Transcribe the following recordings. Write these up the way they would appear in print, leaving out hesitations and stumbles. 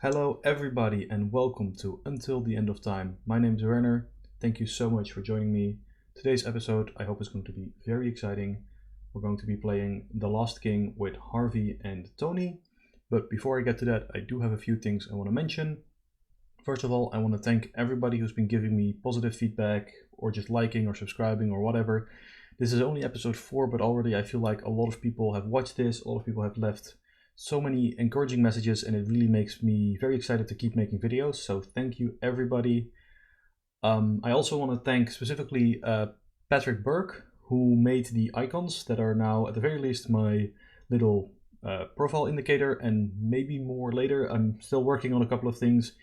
Hello, everybody, and welcome to Until the End of Time. My name is Werner. Thank you so much for joining me. Today's episode, I hope, is going to be very exciting. We're going to be playing The Lost King with Harvey and Tony. But before I get to that, I do have a few things I want to mention. First of all, I want to thank everybody who's been giving me positive feedback, or just liking or subscribing or whatever. This is only episode 4, but already I feel like a lot of people have watched this, a lot of people have left so many encouraging messages, and it really makes me very excited to keep making videos. So thank you, everybody. I also want to thank specifically Patrick Burke, who made the icons that are now at the very least my little profile indicator, and maybe more later. I'm still working on a couple of things.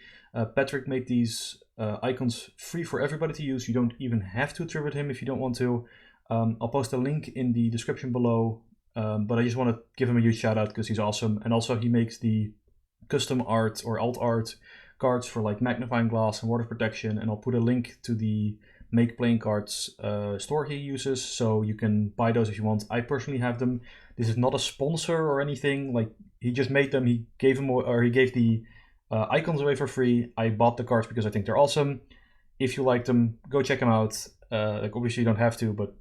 Patrick made these icons free for everybody to use. You don't even have to attribute him if you don't want to. I'll post a link in the description below. But I just want to give him a huge shout out because he's awesome. And also he makes the custom art or alt art cards for like magnifying glass and water protection. And I'll put a link to the Make Playing Cards store he uses, so you can buy those if you want. I personally have them. This is not a sponsor or anything. Like, he just made them. He gave them, or he gave the icons away for free. I bought the cards because I think they're awesome. If you like them, go check them out. Like, obviously you don't have to, but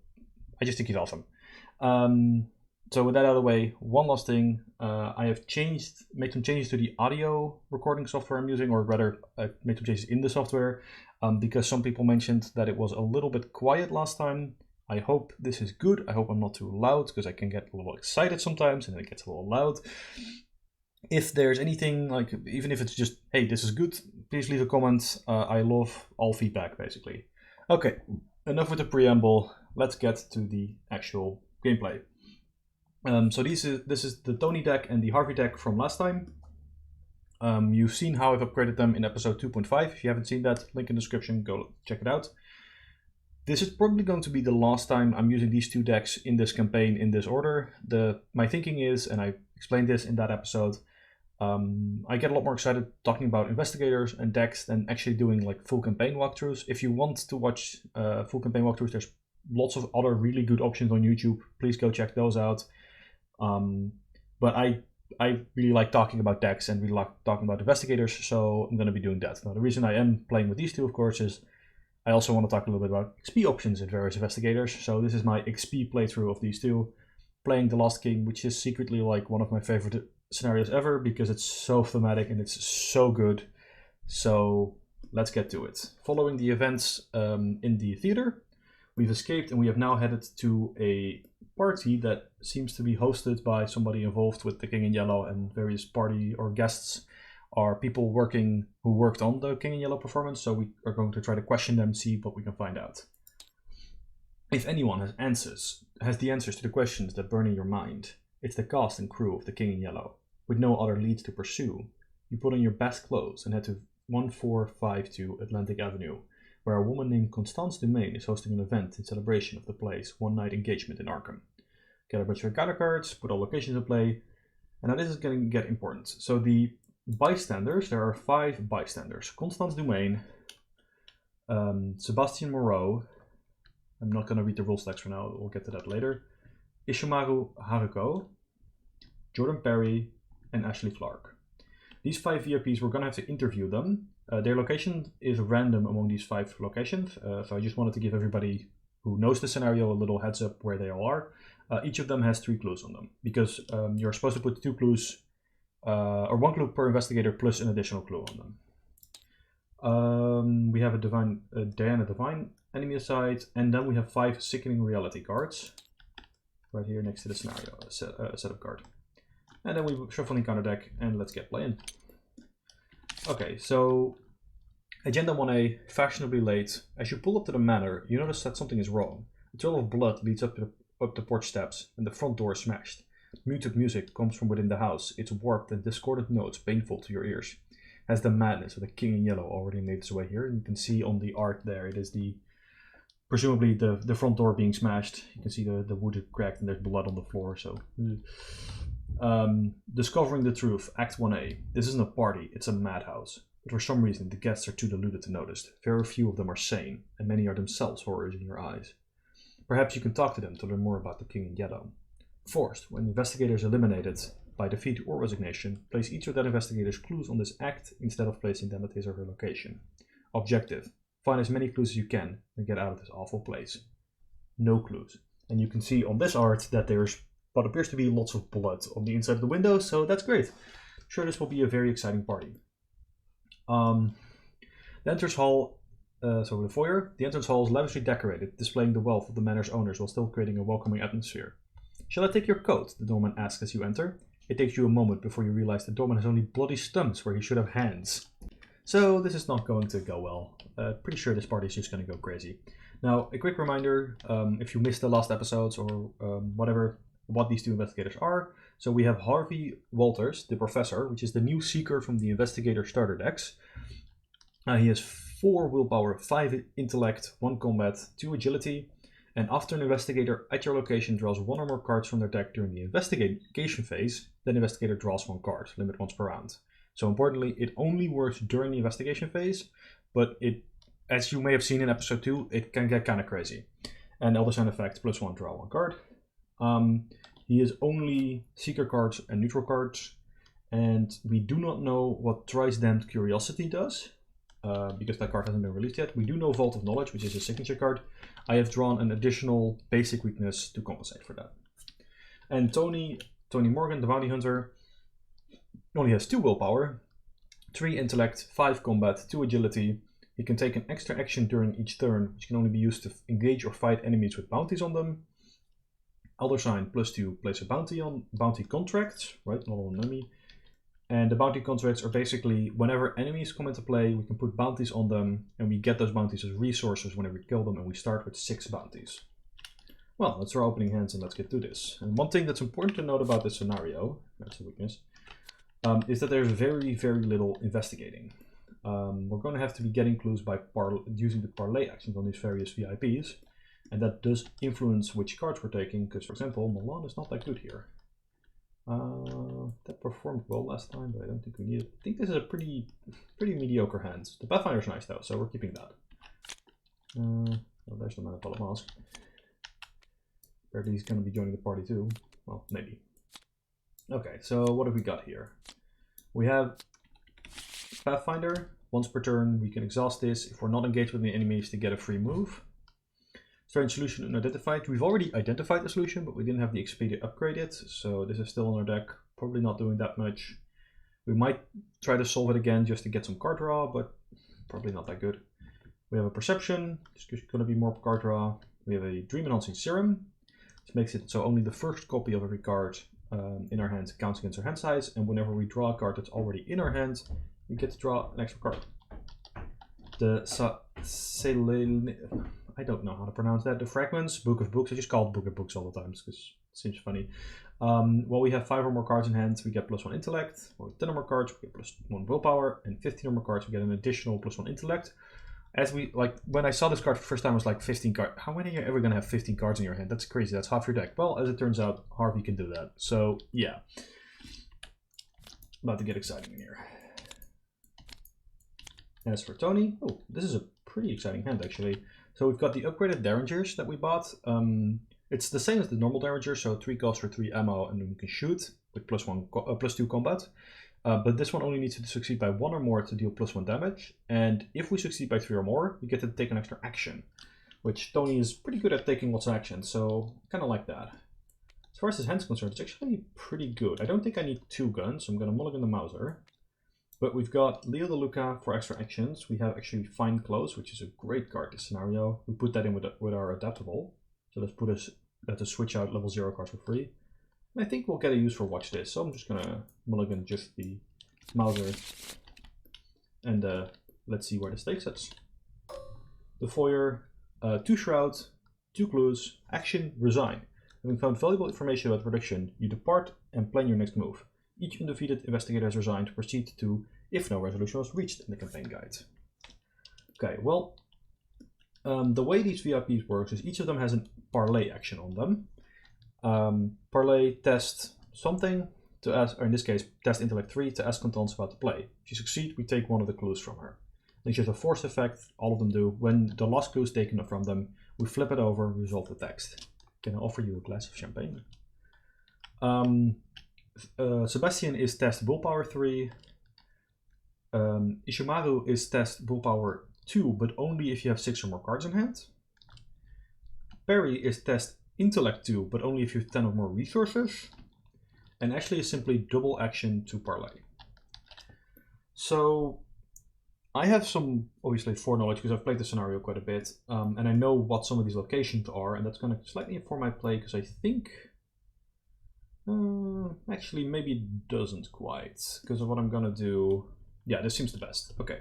I just think he's awesome. So with that out of the way, one last thing, I have made some changes to the audio recording software I'm using, or rather, I've made some changes in the software, because some people mentioned that it was a little bit quiet last time. I hope this is good. I hope I'm not too loud, because I can get a little excited sometimes, and it gets a little loud. If there's anything, like, even if it's just, hey, this is good, please leave a comment. I love all feedback, basically. Okay, enough with the preamble. Let's get to the actual gameplay. So this is the Tony deck and the Harvey deck from last time. You've seen how I've upgraded them in episode 2.5. If you haven't seen that, link in the description, go check it out. This is probably going to be the last time I'm using these two decks in this campaign in this order. My thinking is, and I explained this in that episode, I get a lot more excited talking about investigators and decks than actually doing like full campaign walkthroughs. If you want to watch full campaign walkthroughs, there's lots of other really good options on YouTube. Please go check those out. But I really like talking about decks and really like talking about investigators, so I'm going to be doing that. Now, the reason I am playing with these two, of course, is I also want to talk a little bit about XP options in various investigators. So this is my XP playthrough of these two, playing The Lost King, which is secretly like one of my favorite scenarios ever because it's so thematic and it's so good. So let's get to it. Following the events in the theater, we've escaped and we have now headed to a party that seems to be hosted by somebody involved with the King in Yellow, and various party or guests are people who worked on the King in Yellow performance, so we are going to try to question them, see what we can find out. If anyone has the answers to the questions that burn in your mind, it's the cast and crew of the King in Yellow. With no other leads to pursue, you put on your best clothes and head to 1452 Atlantic Avenue, where a woman named Constance Dumaine is hosting an event in celebration of the play's one-night engagement in Arkham. Get a bunch of gather cards, put all locations in play, and now this is going to get important. So the bystanders, there are 5 bystanders. Constance Dumaine, Sebastian Moreau, I'm not going to read the rule stacks for now, we'll get to that later, Ishimaru Haruko, Jordan Perry, and Ashley Clark. These 5 VIPs, we're going to have to interview them. Their location is random among these 5 locations, so I just wanted to give everybody who knows the scenario a little heads up where they all are. Each of them has 3 clues on them, because you're supposed to put 2 clues, or 1 clue per investigator plus an additional clue on them. We have a Diana Divine enemy aside, and then we have 5 Sickening Reality cards, right here next to the scenario setup card. And then we shuffle the encounter deck, and let's get playing. Okay, so Agenda 1A, fashionably late. As you pull up to the manor, you notice that something is wrong. A trail of blood leads up the porch steps, and the front door is smashed. Muted music comes from within the house, its warped and discordant notes painful to your ears. Has the madness of the King in Yellow already made its way here? And you can see on the art there, it is presumably the front door being smashed. You can see the wood cracked and there's blood on the floor, so... Discovering the truth, Act 1A. This isn't a party, it's a madhouse. But for some reason, the guests are too deluded to notice. Very few of them are sane, and many are themselves horrors in your eyes. Perhaps you can talk to them to learn more about the King in Yellow. Forced, when investigators eliminated by defeat or resignation. Place each of that investigator's clues on this act instead of placing them at his or her location. Objective: find as many clues as you can and get out of this awful place. No clues. And you can see on this art that there's what appears to be lots of blood on the inside of the window, so that's great. Sure, this will be a very exciting party. The entrance hall, so the foyer. The entrance hall is lavishly decorated, displaying the wealth of the manor's owners while still creating a welcoming atmosphere. Shall I take your coat? The doorman asks as you enter. It takes you a moment before you realize the doorman has only bloody stumps where he should have hands. So this is not going to go well. Pretty sure this party is just going to go crazy. Now, a quick reminder, if you missed the last episodes or whatever, what these two investigators are. So we have Harvey Walters, the professor, which is the new seeker from the investigator starter decks. He has 4 willpower, 5 intellect, 1 combat, 2 agility. And after an investigator at your location draws 1 or more cards from their deck during the investigation phase, then the investigator draws 1 card, limit once per round. So importantly, it only works during the investigation phase, but it, as you may have seen in episode 2, it can get kind of crazy. And Elder Sign effect, +1, draw 1 card. He is only seeker cards and neutral cards, and we do not know what Thrice Damned Curiosity does, because that card hasn't been released yet. We do know Vault of Knowledge, which is a signature card. I have drawn an additional basic weakness to compensate for that. And Tony Morgan, the bounty hunter, only has 2 willpower, 3 intellect, 5 combat, 2 agility. He can take an extra action during each turn, which can only be used to engage or fight enemies with bounties on them. Elder Sign, +2, place a bounty on bounty contracts, right? Not on an enemy. And the bounty contracts are basically whenever enemies come into play, we can put bounties on them, and we get those bounties as resources whenever we kill them, and we start with 6 bounties. Well, let's draw opening hands and let's get to this. And one thing that's important to note about this scenario, that's a weakness, is that there's very, very little investigating. We're going to have to be getting clues by using the parlay actions on these various VIPs. And that does influence which cards we're taking, because, for example, Milan is not that good here. That performed well last time, but I don't think we need it. I think this is a pretty mediocre hand. The Pathfinder's nice, though, so we're keeping that. Well, there's the Man of Pallet Mask. Apparently he's going to be joining the party, too. Well, maybe. Okay, so what have we got here? We have Pathfinder. Once per turn, we can exhaust this if we're not engaged with any enemies to get a free move. Strange solution unidentified. We've already identified the solution, but we didn't have the XP to upgrade it, so this is still on our deck. Probably not doing that much. We might try to solve it again just to get some card draw, but probably not that good. We have a Perception, it's going to be more card draw. We have a Dream Enhancing Serum, which makes it so only the first copy of every card in our hand counts against our hand size, and whenever we draw a card that's already in our hand, we get to draw an extra card. The I don't know how to pronounce that. The Fragments, Book of Books. I just call it Book of Books all the time because it seems funny. Well, we have 5 or more cards in hand. We get +1 intellect. Or 10 or more cards, we get +1 willpower. And 15 or more cards, we get an additional +1 intellect. As we, like, when I saw this card for the first time, I was like, 15 cards. How many are you ever going to have 15 cards in your hand? That's crazy. That's half your deck. Well, as it turns out, Harvey can do that. So, yeah. About to get exciting in here. As for Tony, oh, this is a pretty exciting hand, actually. So we've got the upgraded Derringers that we bought. It's the same as the normal Derringer, so 3 cost for 3 ammo, and then we can shoot with +2 combat. But this one only needs to succeed by 1 or more to deal +1 damage. And if we succeed by 3 or more, we get to take an extra action, which Tony is pretty good at taking lots of actions, so kind of like that. As far as his hand's concerned, it's actually pretty good. I don't think I need 2 guns, so I'm going to mulligan the Mauser. But we've got Leo De Luca for extra actions. We have actually Fine Clothes, which is a great card this scenario. We put that in with our adaptable. So let's put us to switch out level 0 cards for free. And I think we'll get a use for Watch This. So I'm just going to mulligan just the Mauser. And let's see where this takes us. The Foyer, 2 Shroud, 2 Clues, Action, Resign. Having found valuable information about prediction, you depart and plan your next move. Each undefeated investigator has resigned to proceed to if no resolution was reached in the campaign guide. Okay, well, the way these VIPs works is each of them has a parlay action on them. Parlay test something to ask, or in this case, test intellect 3 to ask Contents about the play. If you succeed, we take 1 of the clues from her. And she has a forced effect, all of them do. When the last clue is taken from them, we flip it over, resolve the text. Can I offer you a glass of champagne? Sebastian is test willpower 3. Ishimaru is test willpower 2, but only if you have 6 or more cards in hand. Perry is test intellect 2, but only if you have 10 or more resources. And Ashley is simply double action to parlay. So I have some, obviously, foreknowledge because I've played the scenario quite a bit, and I know what some of these locations are, and that's going to slightly inform my play because I think, actually maybe it doesn't quite, because of what I'm going to do. Yeah, this seems the best. Okay,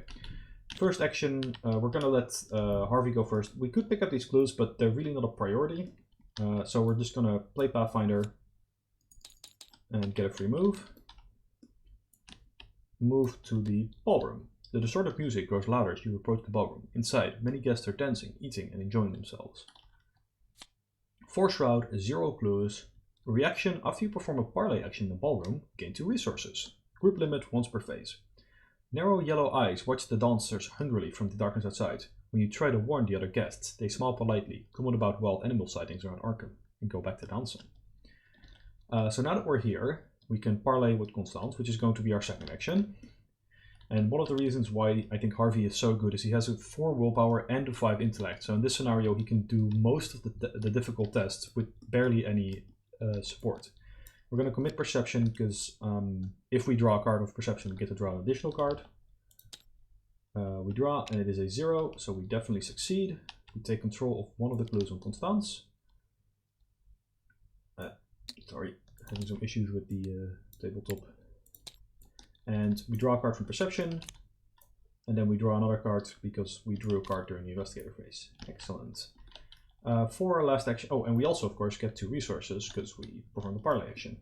first action, we're going to let Harvey go first. We could pick up these clues, but they're really not a priority, so we're just going to play Pathfinder and get a free move. Move to the ballroom. The distorted music grows louder as you approach the ballroom. Inside, many guests are dancing, eating, and enjoying themselves. 4 shroud, 0 clues. Reaction: after you perform a parlay action in the ballroom, gain 2 resources. Group limit once per phase. Narrow yellow eyes watch the dancers hungrily from the darkness outside. When you try to warn the other guests, they smile politely, comment about wild animal sightings around Arkham, and go back to dancing. So now that we're here, we can parlay with Constance, which is going to be our second action. And one of the reasons why I think Harvey is so good is he has a 4 willpower and a 5 intellect. So in this scenario, he can do most of the difficult tests with barely any support. We're going to commit perception because if we draw a card of perception, we get to draw an additional card. We draw and it is a 0, so we definitely succeed. We take control of one of the clues on Constance. Sorry, having some issues with the tabletop. And we draw a card from perception, and then we draw another card because we drew a card during the investigator phase. Excellent. For our last action, oh, and we also, of course, get 2 resources because we perform the parlay action.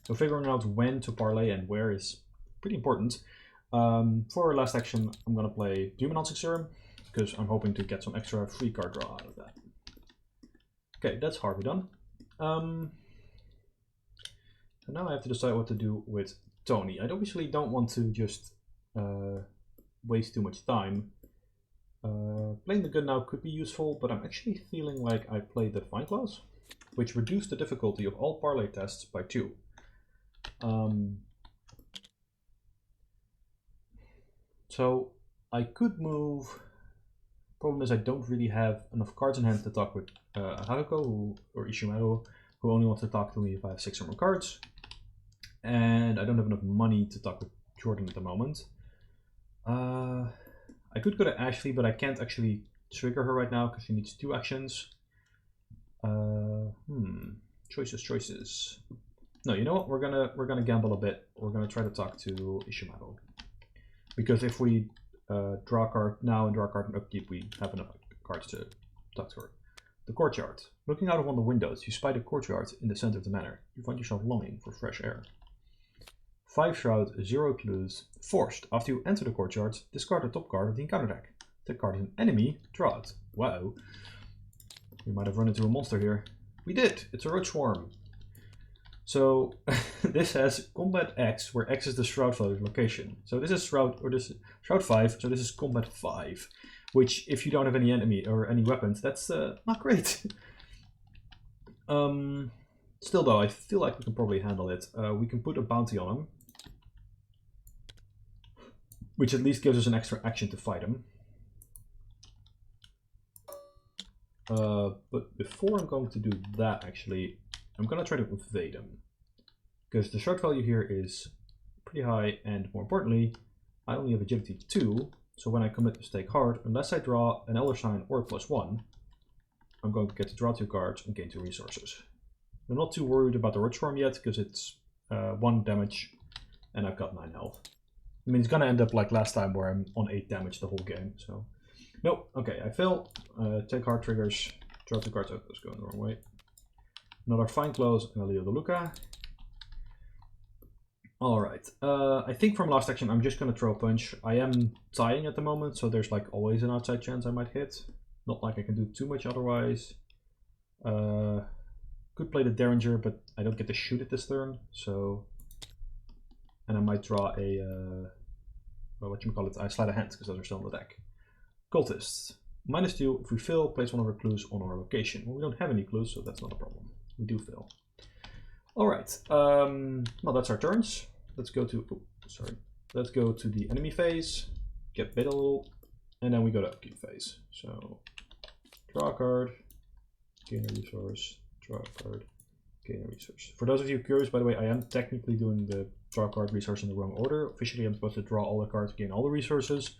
So figuring out when to parlay and where is pretty important. For our last action, I'm going to play Doom Enhancing Serum because I'm hoping to get some extra free card draw out of that. Okay, that's Harvey done. And now I have to decide what to do with Tony. I obviously don't want to just waste too much time. Playing the gun now could be useful, but I'm actually feeling like I played the Fine Claws, which reduced the difficulty of all parlay tests by 2. So I could move. Problem is I don't really have enough cards in hand to talk with Haruko or Ishimaru, who only wants to talk to me if I have 6 or more cards. And I don't have enough money to talk with Jordan at the moment. I could go to Ashley, but I can't actually trigger her right now because she needs 2 actions. Choices. No, you know what? We're gonna gamble a bit. We're gonna try to talk to Ishimaru. Because if we draw a card now and draw a card in upkeep, we have enough cards to talk to her. The courtyard. Looking out of one of the windows, you spy the courtyard in the center of the manor. You find yourself longing for fresh air. 5 shroud, 0 clues. Forced. After you enter the courtyard, discard the top card of the encounter deck. If the card is an enemy, draw it. Wow. We might have run into a monster here. We did! It's a roach swarm. So this has combat X, where X is the shroud value location. So this is shroud 5, so this is combat 5. Which, if you don't have any enemy or any weapons, that's not great. Still though, I feel like we can probably handle it. We can put a bounty on him, which at least gives us an extra action to fight him. But before I'm going to do that, actually, I'm going to try to evade him. Because the shroud value here is pretty high, and more importantly, I only have agility 2, so when I commit to stake hard, unless I draw an Elder Sign or a +1, I'm going to get to draw 2 cards and gain 2 resources. I'm not too worried about the Roach Swarm yet, because it's 1 damage, and I've got 9 health. I mean, it's going to end up like last time, where I'm on 8 damage the whole game, so... Nope, okay, I fail. Take hard triggers, draw 2 cards. Oh, that's going the wrong way. Another Fine Close and a Leo De Luca. Alright, I think from last action I'm just going to throw a punch. I am tying at the moment, so there's like always an outside chance I might hit. Not like I can do too much otherwise. Could play the Derringer, but I don't get to shoot it this turn, so... And I might draw a... well, whatchamacallit, I slide a hand, because those are still on the deck. Cultists. -2, if we fail, place one of our clues on our location. Well, we don't have any clues, so that's not a problem. We do fail. Alright, well that's our turns. Let's go to, let's go to the enemy phase, get bit a little, and then we go to upkeep phase. So, draw a card, gain a resource, draw a card, gain a resource. For those of you curious, by the way, I am technically doing the draw card resource in the wrong order. Officially, I'm supposed to draw all the cards, gain all the resources,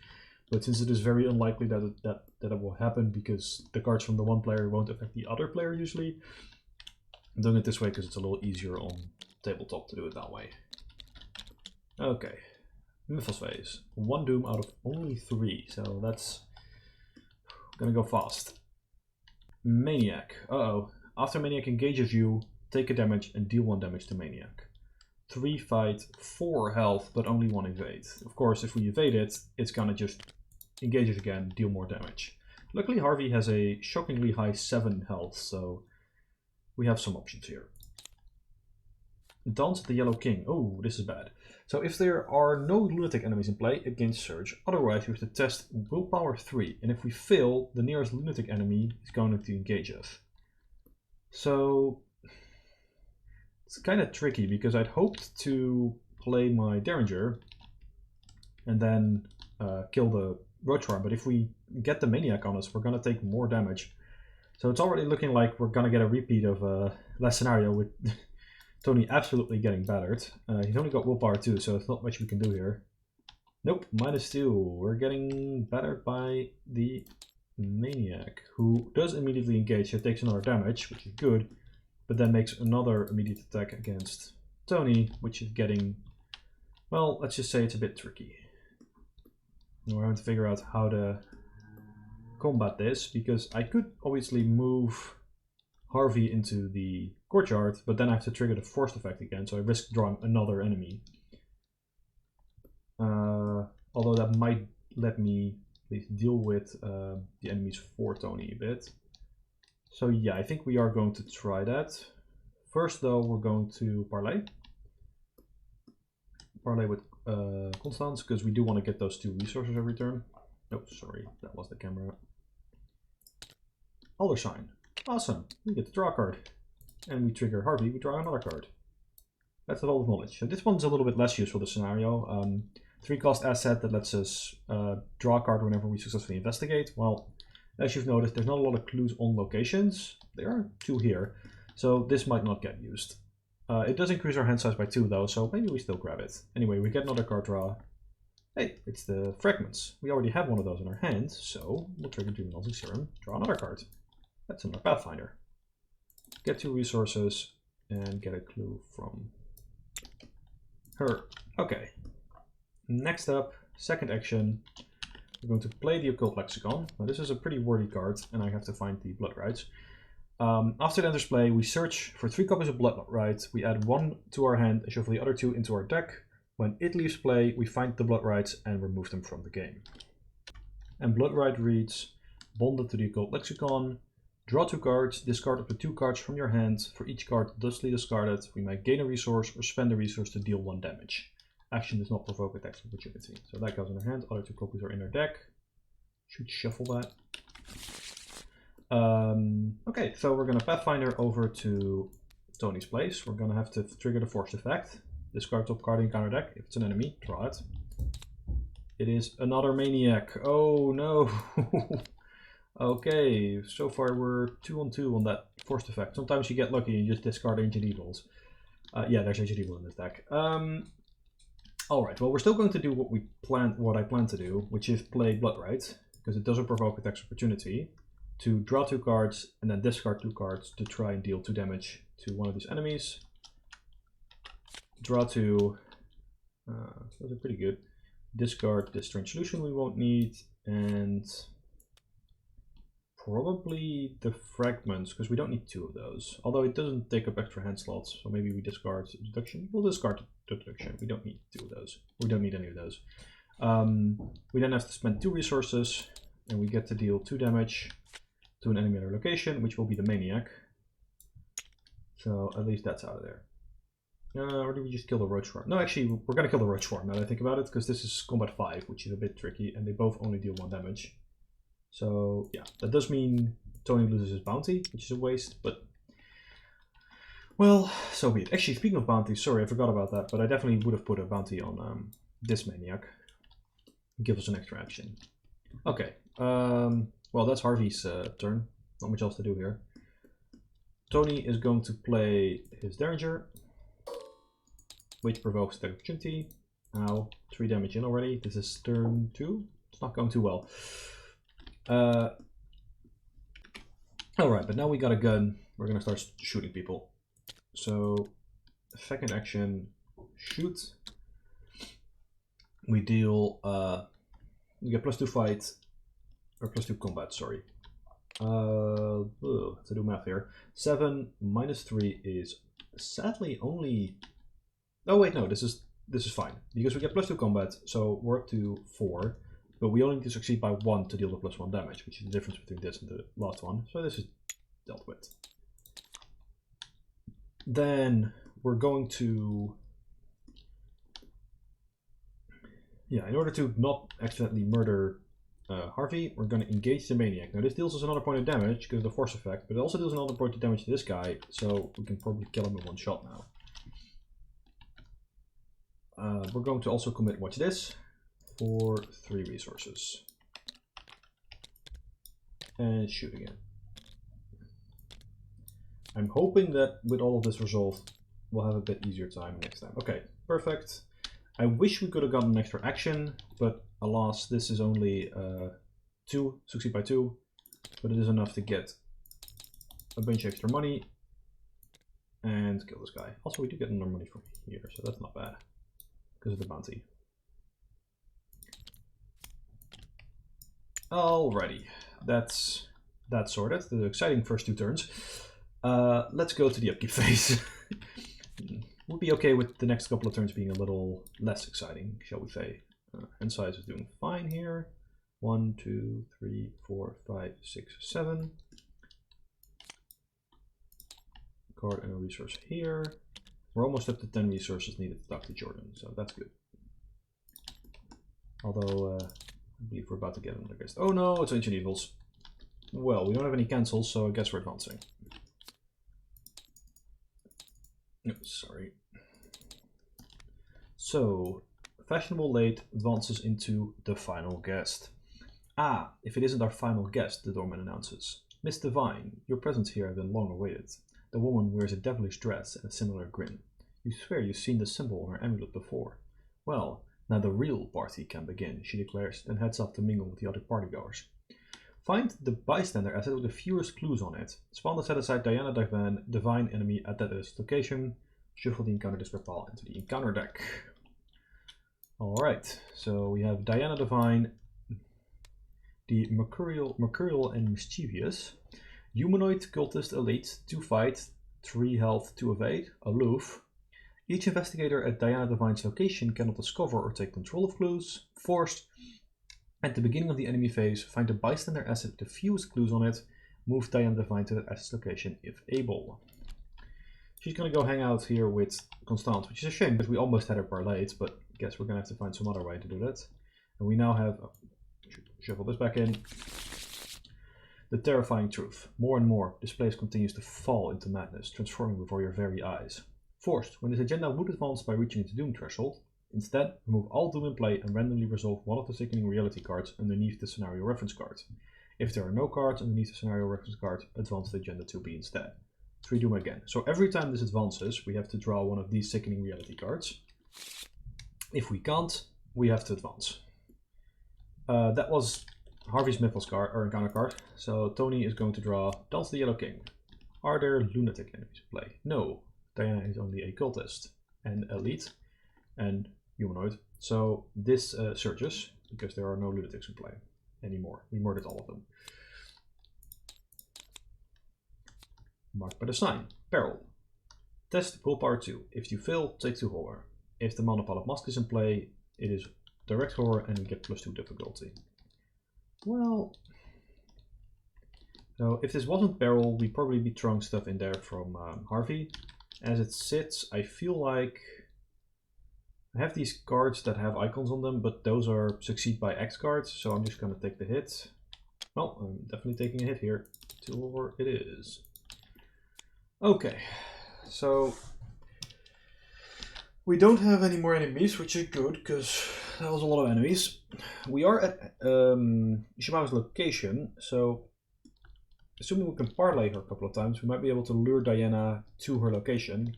but since it is very unlikely that it will happen because the cards from the one player won't affect the other player usually, I'm doing it this way because it's a little easier on tabletop to do it that way. Okay, Mythos phase. 1 doom out of only 3, so that's gonna go fast. Maniac. Uh-oh. After Maniac engages you, take a damage and deal 1 damage to Maniac. 3 fight, 4 health, but only 1 evade. Of course, if we evade it, it's gonna just engage it again, deal more damage. Luckily, Harvey has a shockingly high 7 health, so we have some options here. Dance of the Yellow King. Oh, this is bad. So if there are no lunatic enemies in play, it gains surge. Otherwise, we have to test willpower 3. And if we fail, the nearest lunatic enemy is going to engage us. So it's kind of tricky because I'd hoped to play my Derringer and then kill the Roach Farm. But if we get the Maniac on us, we're going to take more damage. So it's already looking like we're going to get a repeat of last scenario with Tony absolutely getting battered. He's only got willpower 2, so there's not much we can do here. Nope, -2. We're getting battered by the Maniac, who does immediately engage, so takes another damage, which is good, but then makes another immediate attack against Tony, which is getting, well, let's just say it's a bit tricky. And we're having to figure out how to combat this, because I could obviously move Harvey into the courtyard, but then I have to trigger the forced effect again, so I risk drawing another enemy. Although that might let me at least deal with the enemies for Tony a bit. So yeah, I think we are going to try that. First though, we're going to parlay. Parlay with Constance, because we do want to get those 2 resources every turn. Oh, sorry, that was the camera. Aldershine. Awesome, we get the draw card. And we trigger Harvey, we draw another card. That's the Vault of Knowledge. So this one's a little bit less useful, the scenario. 3 cost asset that lets us draw a card whenever we successfully investigate. Well, as you've noticed, there's not a lot of clues on locations. There are 2 here, so this might not get used. It does increase our hand size by 2 though, so maybe we still grab it. Anyway, we get another card draw. Hey, it's the Fragments. We already have one of those in our hand, so we'll trigger Dream Melting Serum, draw another card. That's another Pathfinder. Get 2 resources and get a clue from her. Okay. Next up, second action, we're going to play the Occult Lexicon. Now this is a pretty wordy card, and I have to find the Blood Rites. After it enters play, we search for 3 copies of Blood Rites. We add 1 to our hand and shuffle the other 2 into our deck. When it leaves play, we find the Blood Rites and remove them from the game. And Blood Rite reads, bonded to the Occult Lexicon. Draw 2 cards, discard up to 2 cards from your hand. For each card thusly discarded, we may gain a resource or spend a resource to deal 1 damage. Action does not provoke a tax opportunity. So that goes in our hand, other 2 copies are in our deck. Should shuffle that. Okay, so we're going to Pathfinder over to Tony's place. We're going to have to trigger the forced effect. Discard top card in counter deck. If it's an enemy, draw it. It is another Maniac. Oh no! Okay, so far we're 2 on 2 on that forced effect. Sometimes you get lucky and you just discard Ancient Evils. Yeah, there's Ancient Evil in this deck. Alright, well we're still going to do what I plan to do, which is play Blood Rite, because it doesn't provoke a tax opportunity, to draw 2 cards and then discard 2 cards to try and deal 2 damage to one of these enemies. Draw 2, those are pretty good. Discard this Strange Solution we won't need, and probably the Fragments, because we don't need 2 of those. Although it doesn't take up extra hand slots, so maybe we discard Deduction. We'll discard Deduction. We don't need 2 of those. We don't need any of those. We then have to spend 2 resources, and we get to deal 2 damage to an enemy at our location, which will be the Maniac. So at least that's out of there. Or do we just kill the Roach Farm? No, actually, we're going to kill the Roach Farm now that I think about it, because this is combat 5, which is a bit tricky, and they both only deal 1 damage. So yeah, that does mean Tony loses his bounty, which is a waste, but Well, so be it. Actually, speaking of bounties, sorry, I forgot about that, but I definitely would have put a bounty on this maniac. Give us an extra action. Okay. Well, that's Harvey's turn. Not much else to do here. Tony is going to play his Derringer, which provokes the opportunity. Ow, 3 damage in already. This is turn 2. It's not going too well. Alright, but now we got a gun. We're gonna start shooting people. So, second action, shoot. We deal, we get +2 fight, or +2 combat, sorry. To do math here. 7 minus 3 is sadly only... Oh wait, no, this is fine. Because we get +2 combat, so we're up to 4. But we only need to succeed by 1 to deal the +1 damage, which is the difference between this and the last one. So this is dealt with. Then we're going to... Yeah, in order to not accidentally murder Harvey, we're going to engage the Maniac. Now this deals us another point of damage because of the force effect, but it also deals another point of damage to this guy, so we can probably kill him in one shot now. We're going to also commit watch this for 3 resources. And shoot again. I'm hoping that with all of this resolved, we'll have a bit easier time next time. Okay, perfect. I wish we could have gotten an extra action, but alas, this is only 2, succeed by 2, but it is enough to get a bunch of extra money and kill this guy. Also, we do get more money from here, so that's not bad because of the bounty. Alrighty, that's sorted. The exciting first 2 turns. Let's go to the upkeep phase. We'll be okay with the next couple of turns being a little less exciting, shall we say. Hand size is doing fine here. 1, 2, 3, 4, 5, 6, 7. Card and a resource here. We're almost up to 10 resources needed to talk to Jordan, so that's good. Although, I believe we're about to get another guest. Oh no, it's Ancient Evils. Well, we don't have any cancels, so I guess we're advancing. Oops, sorry. So, Fashionable Late advances into the final guest. Ah, if it isn't our final guest, the doorman announces. Miss Divine, your presence here has been long awaited. The woman wears a devilish dress and a similar grin. You swear you've seen the symbol on her amulet before. Well, now the real party can begin, she declares, then heads off to mingle with the other partygoers. Find the bystander asset with the fewest clues on it. Spawn the set-aside Diana Divine enemy at that location. Shuffle the encounter display pile into the encounter deck. Alright, so we have Diana Divine, the Mercurial and Mischievous, Humanoid Cultist Elite, 2 fight, 3 health, 2 evade, aloof. Each investigator at Diana Divine's location cannot discover or take control of clues. Forced. At the beginning of the enemy phase, find a bystander asset with the fewest clues on it. Move Diana Divine to that asset's location if able. She's gonna go hang out here with Constance, which is a shame because we almost had her parlayed, but I guess we're gonna have to find some other way to do that. And we now have, shuffle this back in. The terrifying truth. More and more, this place continues to fall into madness, transforming before your very eyes. Forced. When this agenda would advance by reaching its doom threshold, instead, remove all doom in play and randomly resolve one of the sickening reality cards underneath the scenario reference card. If there are no cards underneath the scenario reference card, advance the agenda 2B instead. 3 doom again. So every time this advances, we have to draw one of these sickening reality cards. If we can't, we have to advance. That was Harvey's Mythos card, or encounter card. So Tony is going to draw Dance the Yellow King. Are there lunatic enemies in play? No. Diana is only a cultist and elite and humanoid. So this surges because there are no lunatics in play anymore. We murdered all of them. Marked by the sign. Peril. Test willpower 2. If you fail, take 2 horror. If the monopile of mask is in play, it is direct horror and we get +2 difficulty. Well, so if this wasn't Peril, we'd probably be throwing stuff in there from Harvey. As it sits, I feel like I have these cards that have icons on them, but those are succeed by X cards, so I'm just going to take the hit. Well, I'm definitely taking a hit here. 2 horror it is. Okay, So we don't have any more enemies, which is good because that was a lot of enemies. We are at Ishimaru's location, so assuming we can parlay her a couple of times, we might be able to lure Diana to her location,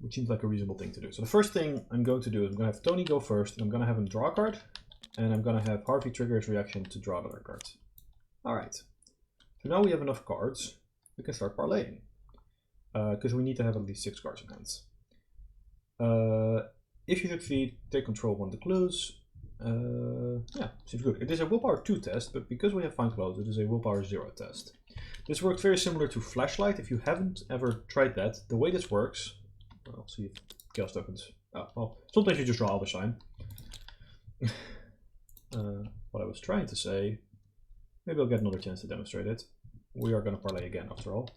which seems like a reasonable thing to do. So the first thing I'm going to do is I'm going to have Tony go first, and I'm going to have him draw a card, and I'm going to have Harvey trigger his reaction to draw another card. Alright, so now we have enough cards, we can start parlaying. Because we need to have at least 6 cards in hands. If you succeed, take control of one of the clues. Yeah, seems good. It is a willpower 2 test, but because we have fine clothes, it is a willpower 0 test. This works very similar to Flashlight. If you haven't ever tried that, the way this works... I'll see if chaos tokens... Oh, well, sometimes you just draw Elder Sign. What I was trying to say... Maybe I'll get another chance to demonstrate it. We are going to parlay again, after all.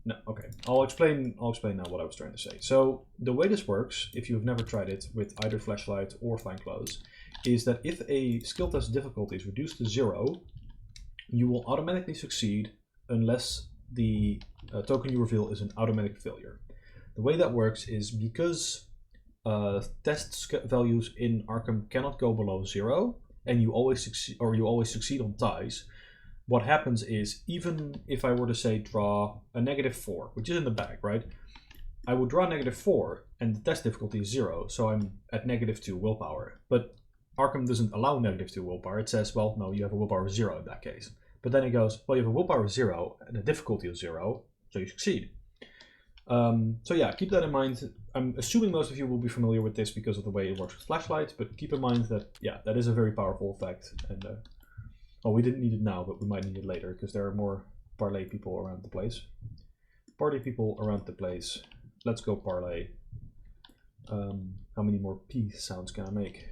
No, okay. I'll explain now what I was trying to say. So the way this works, if you've never tried it with either Flashlight or Fine Clothes, is that if a skill test difficulty is reduced to 0, you will automatically succeed unless the token you reveal is an automatic failure. The way that works is because test values in Arkham cannot go below 0, and you always succeed on ties. What happens is, even if I were to say draw a -4, which is in the bag, right? I would draw -4 and the test difficulty is 0, so I'm at -2 willpower. But Arkham doesn't allow -2 willpower. It says, well, no, you have a willpower 0 in that case. But then it goes, well, you have a willpower 0 and a difficulty of 0, so you succeed. So yeah, keep that in mind. I'm assuming most of you will be familiar with this because of the way it works with Flashlight, but keep in mind that, yeah, that is a very powerful effect. And well, we didn't need it now, but we might need it later because there are more parlay people around the place. Party people around the place. Let's go parlay. How many more P sounds can I make?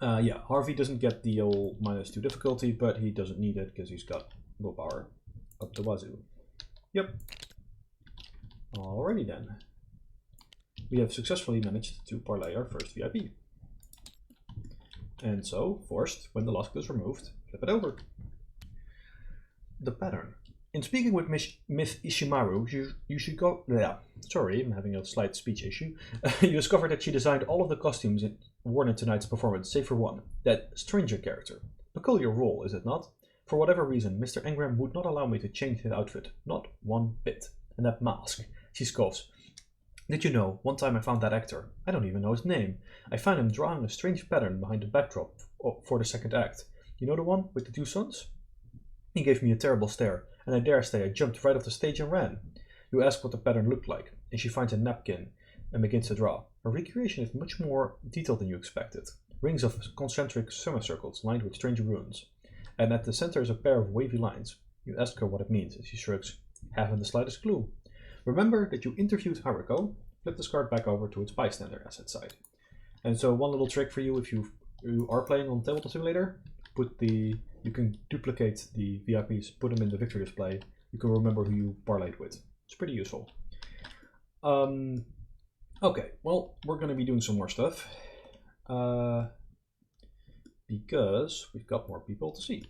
Yeah, Harvey doesn't get the old -2 difficulty, but he doesn't need it because he's got willpower up the wazoo. Yep. Alrighty then. We have successfully managed to parlay our first VIP. And so, forced, when the last clue is removed, flip it over. The pattern. In speaking with Miss Ishimaru, you should go... Yeah, sorry, I'm having a slight speech issue. You discovered that she designed all of the costumes worn in tonight's performance, save for one, that stranger character. Peculiar role, is it not? For whatever reason, Mr. Engram would not allow me to change his outfit. Not one bit. And that mask. She scoffs. Did you know, one time I found that actor. I don't even know his name. I found him drawing a strange pattern behind the backdrop for the second act. You know the one with the 2 sons? He gave me a terrible stare, and I dare say I jumped right off the stage and ran. You ask what the pattern looked like, and she finds a napkin and begins to draw. Her recreation is much more detailed than you expected. Rings of concentric semicircles lined with strange runes. And at the center is a pair of wavy lines. You ask her what it means, and she shrugs. Haven't the slightest clue. Remember that you interviewed Haruko. Flip this card back over to its bystander asset side. And so one little trick for you, if you are playing on Tabletop Simulator, you can duplicate the VIPs, put them in the victory display. You can remember who you parlayed with. It's pretty useful. Okay, well, we're going to be doing some more stuff. Because we've got more people to see.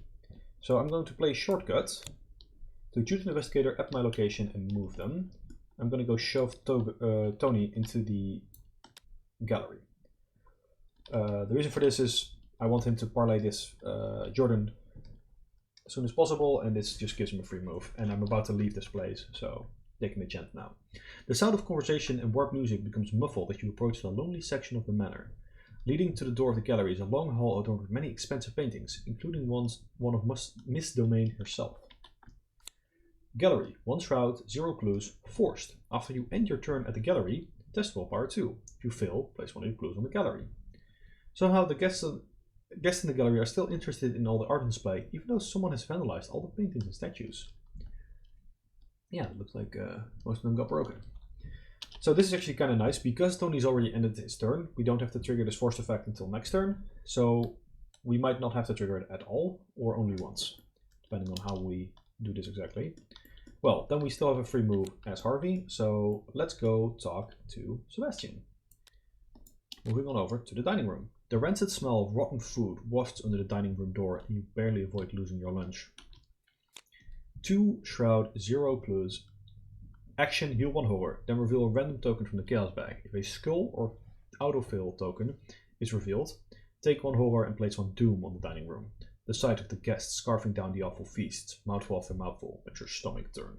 So I'm going to play shortcut to choose an investigator at my location and move them. I'm going to go shove Tony into the gallery. The reason for this is I want him to parlay this Jordan as soon as possible, and this just gives him a free move. And I'm about to leave this place, so taking the chance now. The sound of conversation and warp music becomes muffled as you approach the lonely section of the manor. Leading to the door of the gallery is a long hall adorned with many expensive paintings, including one of Miss Domain herself. Gallery, 1 shroud, 0 clues, forced. After you end your turn at the gallery, test willpower 2. If you fail, place one of your clues on the gallery. Somehow the guests in the gallery are still interested in all the art on display, even though someone has vandalized all the paintings and statues. Yeah, it looks like most of them got broken. So this is actually kind of nice, because Tony's already ended his turn, we don't have to trigger this forced effect until next turn, so we might not have to trigger it at all, or only once, depending on how we do this exactly. Well, then we still have a free move as Harvey, so let's go talk to Sebastian. Moving on over to the dining room. The rancid smell of rotten food wafts under the dining room door, and you barely avoid losing your lunch. 2 Shroud, 0 Clues. Action, heal 1 horror. Then reveal a random token from the Chaos bag. If a skull or autofill token is revealed, take 1 horror and place 1 doom on the dining room. The sight of the guests scarfing down the awful feast, mouthful after mouthful, makes your stomach turn.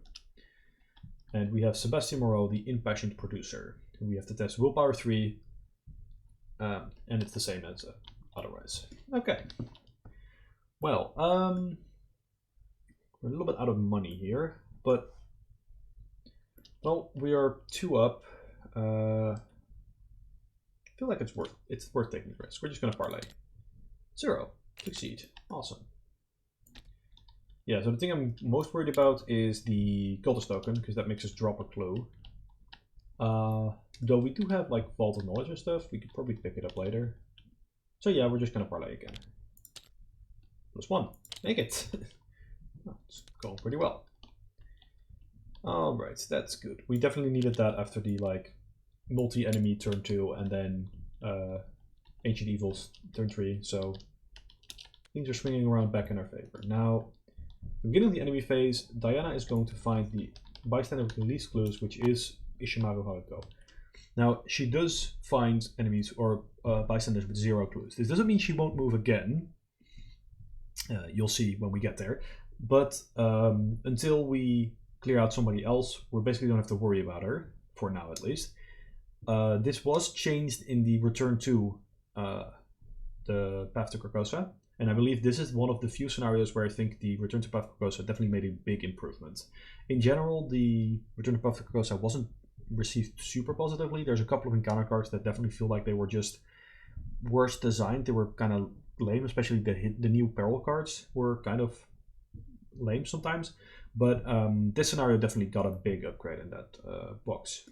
And we have Sebastian Moreau, the impassioned producer. We have to test willpower 3, and it's the same as otherwise. Okay. Well, we're a little bit out of money here, but well, we are 2 up. I feel like it's worth taking the risk. We're just gonna parlay. 0. Succeed. Awesome. Yeah, so the thing I'm most worried about is the cultist token, because that makes us drop a clue. Though we do have like Vault of Knowledge and stuff, we could probably pick it up later. So yeah, we're just gonna parlay again. +1. Make it. Oh, it's going pretty well. Alright, that's good. We definitely needed that after the like multi-enemy turn 2 and then Ancient Evils turn 3, so things are swinging around back in our favor. Now, at the beginning of the enemy phase, Diana is going to find the bystander with the least clues, which is Ishimaru Haruko. Now, she does find enemies or bystanders with 0 clues. This doesn't mean she won't move again. You'll see when we get there. But until we clear out somebody else, we basically don't have to worry about her, for now at least. This was changed in the Return to the Path to Carcosa, and I believe this is one of the few scenarios where I think the Return to Path to Carcosa definitely made a big improvement. In general, the Return to Path to Carcosa wasn't received super positively. There's a couple of encounter cards that definitely feel like they were just worse designed. They were kind of lame, especially the new peril cards were kind of lame sometimes. But this scenario definitely got a big upgrade in that box.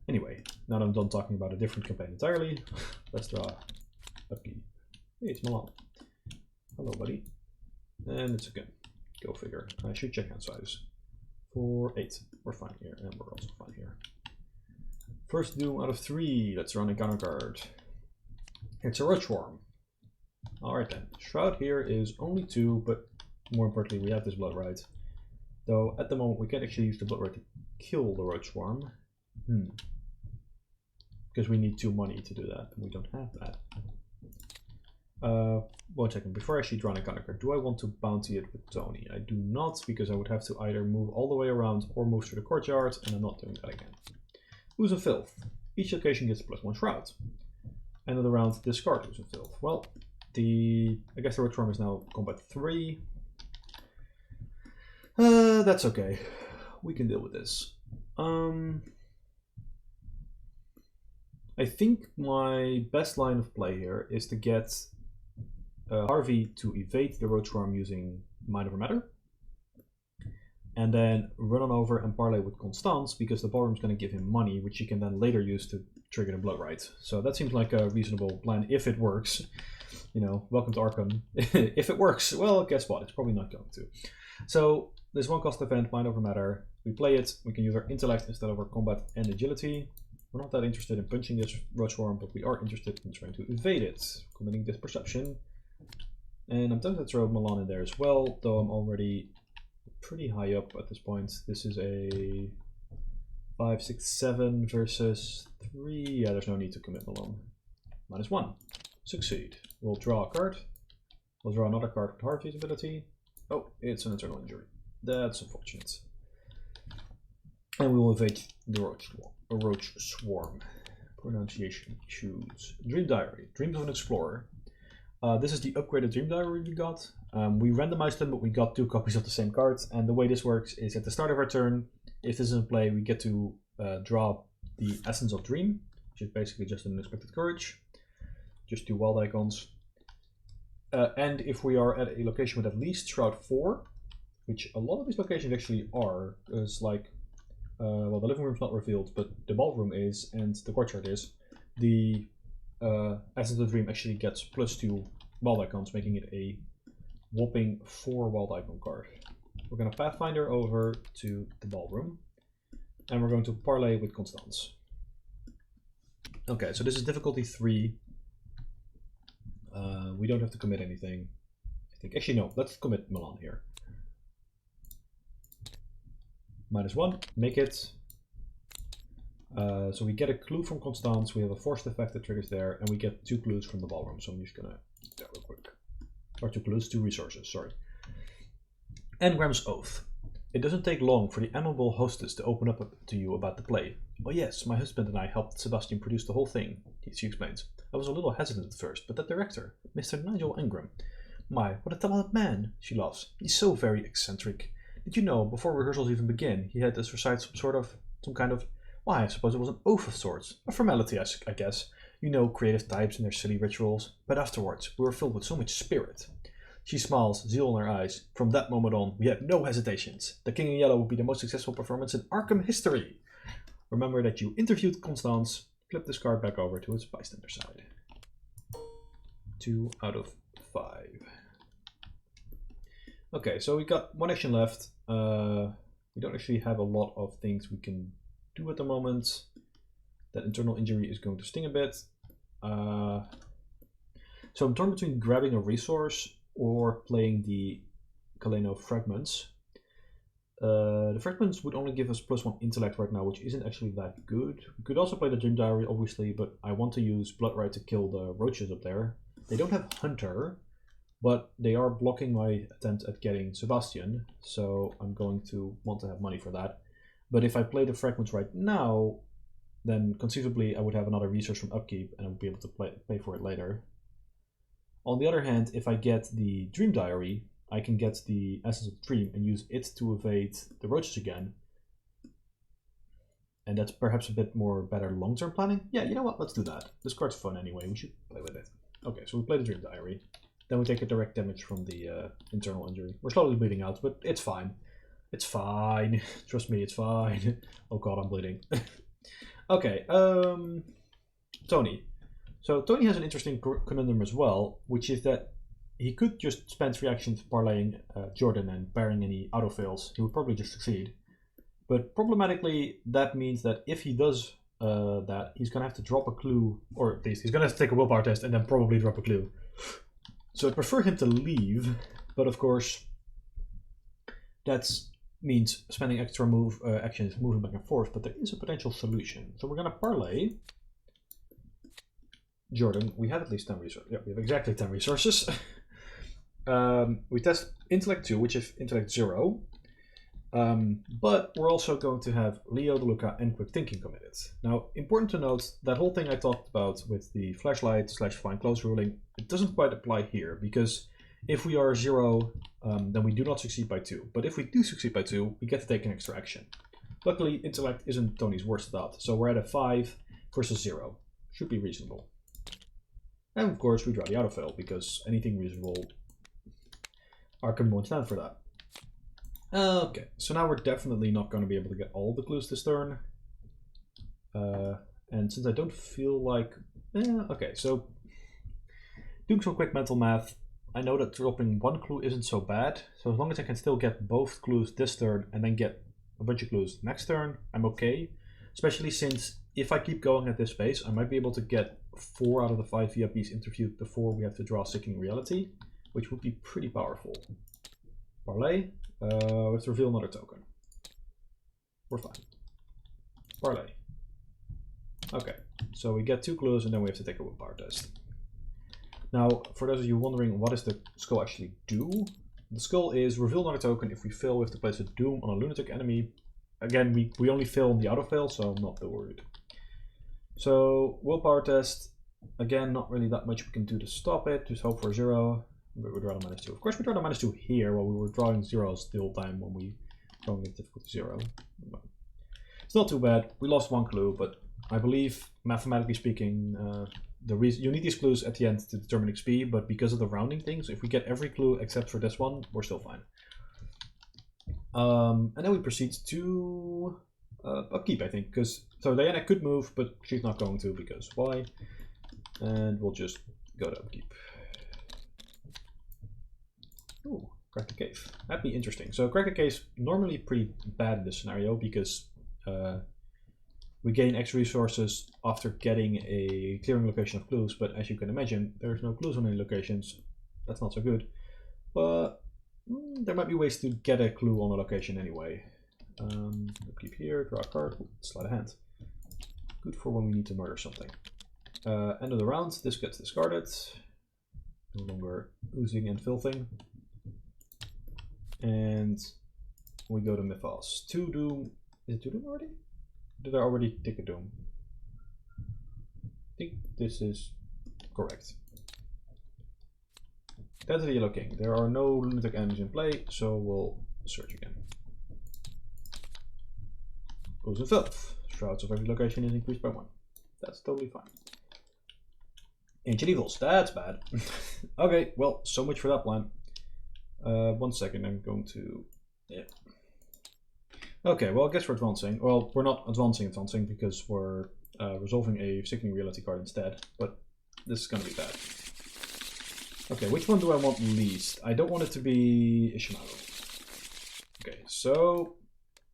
Anyway, now that I'm done talking about a different campaign entirely, let's draw a key. Hey, it's Milan. Hello, buddy. And it's again. Go figure. I should check hand size. For 8. We're fine here, and we're also fine here. First doom out of 3. Let's run a counter card. It's a Roach Worm. Alright then. Shroud here is only 2, but more importantly, we have this Blood Rite. Though at the moment, we can't actually use the Blood Rite to kill the Roach Worm. Because we need 2 money to do that, and we don't have that. 1 second, before I actually draw an encounter card, do I want to bounty it with Tony? I do not, because I would have to either move all the way around or move through the courtyard, and I'm not doing that again. Ooze of Filth. Each location gets +1 Shroud. End of the round, discard Ooze of Filth. Well, I guess the Roach Worm is now combat 3. That's okay. We can deal with this. I think my best line of play here is to get Harvey to evade the Roach Worm using Mind Over Matter, and then run on over and parlay with Constance, because the ballroom's going to give him money, which he can then later use to trigger the Blood Rite. So that seems like a reasonable plan if it works. You know, welcome to Arkham. If it works, well, guess what? It's probably not going to. So this 1 cost event, Mind Over Matter. We play it. We can use our intellect instead of our combat and agility. We're not that interested in punching this Roach Worm, but we are interested in trying to evade it, committing this perception. And I'm tempted to throw Milan in there as well, though I'm already pretty high up at this point. This is a 5, 6, 7 versus 3. Yeah, there's no need to commit Milan. -1. Succeed. We'll draw a card. We'll draw another card with Harvey's ability. Oh, it's an internal injury. That's unfortunate. And we will evade the Roach Swarm. Pronunciation issues. Dream Diary. Dreams of an Explorer. This is the upgraded Dream Diary we got. We randomized them, but we got 2 copies of the same cards. And the way this works is at the start of our turn, if this is in play, we get to draw the Essence of Dream, which is basically just an Unexpected Courage. Just 2 wild icons. And if we are at a location with at least Shroud 4, which a lot of these locations actually are, because like, well, the living room's not revealed, but the ballroom is, and the courtyard is, the Essence of the Dream actually gets +2 wild icons, making it a whopping 4 wild icon card. We're going to Pathfinder over to the ballroom, and we're going to parlay with Constance. Okay, so this is difficulty 3. We don't have to commit anything, I think. Actually, no, let's commit Milan here. -1, make it. So we get a clue from Constance, we have a forced effect that triggers there, and we get 2 clues from the ballroom. So I'm just gonna do that real quick. Or 2 clues, 2 resources, sorry. Engram's Oath. It doesn't take long for the amiable hostess to open up to you about the play. Oh yes, my husband and I helped Sebastian produce the whole thing, she explains. I was a little hesitant at first, but that director, Mr. Nigel Engram, my, what a talented man, she laughs. He's so very eccentric. Did you know, before rehearsals even begin, he had us recite some kind of, why, I suppose it was an oath of sorts. A formality, I guess. You know, creative types and their silly rituals. But afterwards, we were filled with so much spirit. She smiles, zeal in her eyes. From that moment on, we had no hesitations. The King in Yellow would be the most successful performance in Arkham history. Remember that you interviewed Constance. Flip this card back over to its bystander side. 2 out of 5. Okay, so we got 1 action left. We don't actually have a lot of things we can do at the moment. That internal injury is going to sting a bit. So I'm torn between grabbing a resource or playing the Kaleno fragments. The fragments would only give us +1 intellect right now, which isn't actually that good. We could also play the Dream Diary, obviously, but I want to use Blood Right to kill the roaches up there. They don't have Hunter, but they are blocking my attempt at getting Sebastian, so I'm going to want to have money for that. But if I play the fragments right now, then conceivably I would have another resource from upkeep and I would be able to pay for it later. On the other hand, if I get the Dream Diary, I can get the Essence of the Dream and use it to evade the roaches again. And that's perhaps a bit more better long-term planning. Yeah, you know what? Let's do that. This card's fun anyway. We should play with it. Okay, so we play the Dream Diary. Then we take a direct damage from the internal injury. We're slowly bleeding out, but it's fine. It's fine. Trust me, it's fine. Oh god, I'm bleeding. Okay, Tony. So Tony has an interesting conundrum as well, which is that he could just spend 3 actions parlaying Jordan and barring any autofails. He would probably just succeed. But problematically, that means that if he does that, he's going to have to drop a clue, or at least he's going to have to take a willpower test and then probably drop a clue. So I prefer him to leave, but of course, that means spending extra actions moving back and forth, but there is a potential solution. So we're going to parlay Jordan. We have at least 10 resources. Yeah, we have exactly 10 resources. We test Intellect 2, which is Intellect 0. But we're also going to have Leo, DeLuca, and Quick Thinking committed. Now, important to note, that whole thing I talked about with the flashlight / fine clothes ruling, it doesn't quite apply here, because if we are 0, then we do not succeed by 2. But if we do succeed by 2, we get to take an extra action. Luckily, Intellect isn't Tony's worst thought, so we're at a 5 versus 0. Should be reasonable. And of course, we draw the autofail, because anything reasonable, Arkham won't stand for that. Okay, so now we're definitely not going to be able to get all the clues this turn. And since I don't feel like... okay, so doing some quick mental math, I know that dropping 1 clue isn't so bad. So as long as I can still get both clues this turn and then get a bunch of clues next turn, I'm okay. Especially since if I keep going at this pace, I might be able to get 4 out of the 5 VIPs interviewed before we have to draw Sickening Reality, which would be pretty powerful. Parlay. Let's reveal another token. We're fine. Parlay. Okay, so we get 2 clues and then we have to take a willpower test. Now, for those of you wondering, what does the skull actually do? The skull is reveal another token. If we fail, we have to place a doom on a lunatic enemy. Again, we only fail on the autofail, so I'm not too worried. So, willpower test. Again, not really that much we can do to stop it. Just hope for 0. But we draw the -2. Of course, we draw the -2 here while we were drawing 0s the whole time when we were drawing the difficulty 0. It's not too bad. We lost 1 clue, but I believe, mathematically speaking, the reason you need these clues at the end to determine XP, but because of the rounding things, if we get every clue except for this one, we're still fine. And then we proceed to upkeep, I think, because so Diana could move, but she's not going to because why? And we'll just go to upkeep. Ooh, crack the cave. That'd be interesting. So crack the cave normally pretty bad in this scenario because we gain X resources after getting a clearing location of clues, but as you can imagine, there's no clues on any locations. That's not so good. But there might be ways to get a clue on a location anyway. Keep here, draw a card, slide a hand. Good for when we need to murder something. End of the round, this gets discarded. No longer oozing and filthing. And we go to Mythos. 2 Doom. Is it 2 Doom already? Did I already take a Doom? I think this is correct. That's the Yellow King. There are no lunatic enemies in play, so we'll search again. Ooze and Filth. Shrouds of every location is increased by 1. That's totally fine. Ancient Evils. That's bad. Okay, well, so much for that plan. 1 second, I'm going to... Yeah. Okay, well, I guess we're advancing. Well, we're not advancing because we're resolving a Sickening Reality card instead, but this is going to be bad. Okay, which one do I want least? I don't want it to be Ishimaru. Okay, so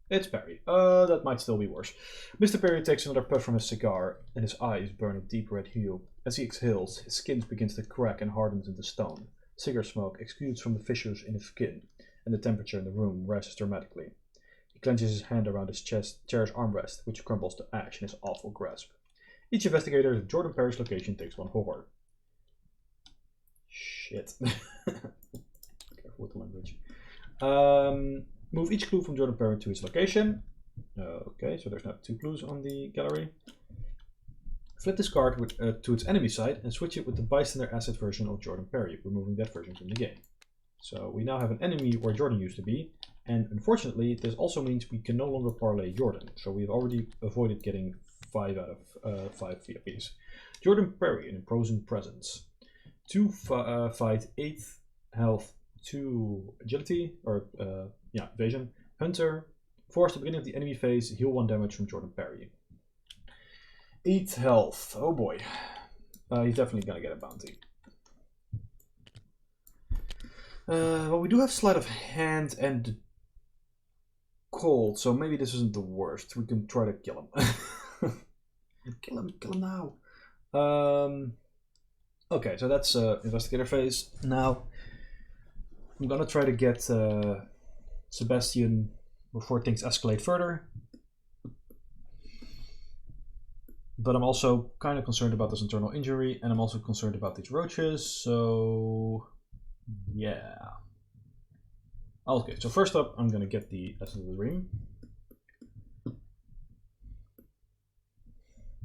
it's Perry. That might still be worse. Mr. Perry takes another puff from his cigar, and his eyes burn a deep red hue. As he exhales, his skin begins to crack and hardens into stone. Cigar smoke exudes from the fissures in his skin, and the temperature in the room rises dramatically. He clenches his hand around his chair's armrest, which crumbles to ash in his awful grasp. Each investigator at Jordan Perry's location takes 1 horror. Shit. Careful with the language. Move each clue from Jordan Perry to his location. Okay, so there's now 2 clues on the gallery. Flip this card to its enemy side and switch it with the bystander asset version of Jordan Perry, removing that version from the game. So we now have an enemy where Jordan used to be, and unfortunately this also means we can no longer parlay Jordan, so we've already avoided getting 5 out of 5 VIPs. Jordan Perry, an imposing presence. 2 fight, 8 health, 2 agility, or evasion. Hunter, force the beginning of the enemy phase, heal 1 damage from Jordan Perry. 8 health, oh boy. He's definitely gonna get a bounty. Well, we do have sleight of hand and cold, so maybe this isn't the worst. We can try to kill him. Kill him now. Okay, so that's investigator phase. Now, I'm gonna try to get Sebastian before things escalate further. But I'm also kind of concerned about this internal injury, and I'm also concerned about these roaches, so yeah. Okay, so first up, I'm gonna get the Essence of the Dream.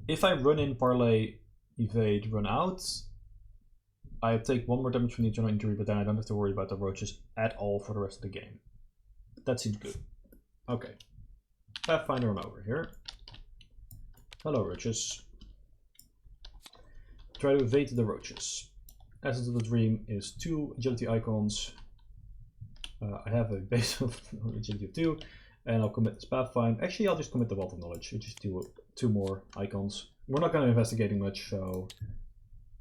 If I run in, parlay, evade, run out, I take 1 more damage from the internal injury, but then I don't have to worry about the roaches at all for the rest of the game. That seems good. Okay. Pathfinder, I'm over here. Hello, roaches. Try to evade the roaches. Essence of the Dream is 2 agility icons. I have a base of agility of 2, and I'll commit this Pathfind. Actually, I'll just commit the Wealth of Knowledge. We'll just do 2 more icons. We're not going to investigating much, so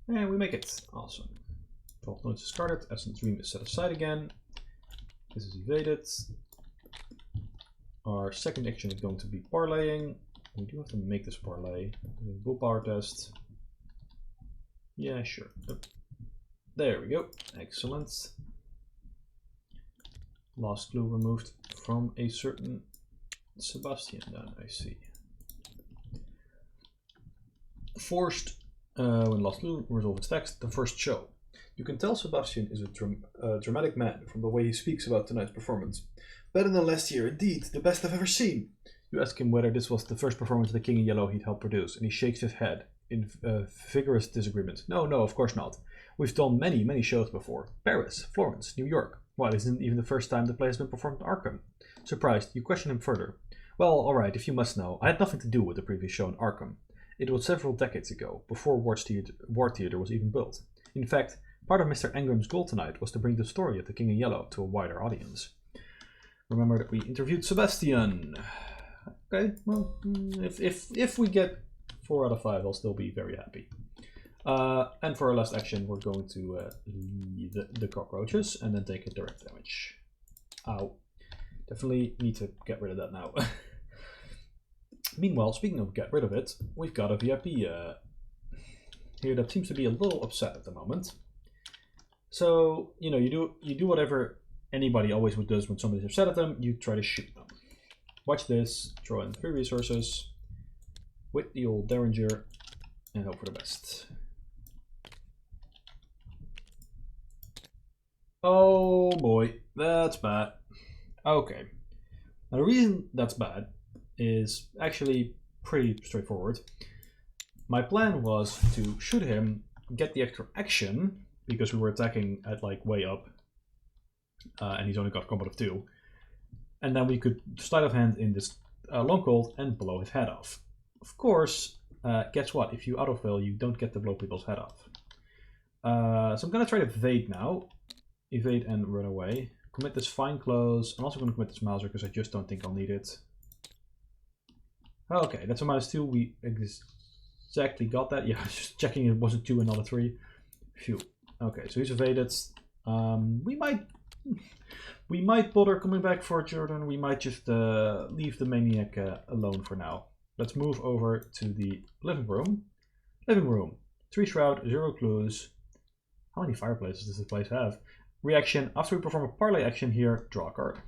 yeah, we make it. Awesome. 12 knowledge discarded. Essence of the Dream is set aside again. This is evaded. Our second action is going to be parlaying. We do have to make this parlay. Willpower test. Yeah, sure. There we go. Excellent. Last clue removed from a certain Sebastian then, I see. Forced, when last clue, resolve its text, the first show. You can tell Sebastian is a dramatic man from the way he speaks about tonight's performance. Better than last year, indeed, the best I've ever seen. You ask him whether this was the first performance of the King in Yellow he'd helped produce, and he shakes his head in vigorous disagreement. No, of course not. We've done many shows before. Paris, Florence, New York. Well, it isn't even the first time the play has been performed in Arkham. Surprised, you question him further. Well, alright, if you must know, I had nothing to do with the previous show in Arkham. It was several decades ago, before War Theatre was even built. In fact, part of Mr. Engram's goal tonight was to bring the story of the King in Yellow to a wider audience. Remember that we interviewed Sebastian. Okay, well, if we get 4 out of 5, I'll still be very happy. And for our last action, we're going to leave the cockroaches and then take a direct damage. Ow. Definitely need to get rid of that now. Meanwhile, speaking of get rid of it, we've got a VIP here that seems to be a little upset at the moment. So, you know, you do whatever anybody always does when somebody's upset at them, you try to shoot them. Watch this, draw in 3 resources with the old Derringer and hope for the best. Oh boy, that's bad. Okay. Now the reason that's bad is actually pretty straightforward. My plan was to shoot him, get the extra action, because we were attacking at like way up, and he's only got combat of 2. And then we could sleight of hand in this long cold and blow his head off. Of course, guess what? If you autofill, you don't get to blow people's head off. So I'm gonna try to evade now. Evade and run away. Commit this fine close. I'm also gonna commit this Mauser because I just don't think I'll need it. Okay, that's a -2. We exactly got that. Yeah, just checking it wasn't 2 and not a 3. Phew. Okay, so he's evaded. We might bother coming back for Jordan. We might just leave the maniac alone for now. Let's move over to the living room. Living room. 3 shroud, 0 clues. How many fireplaces does this place have? Reaction. After we perform a parlay action here, draw a card.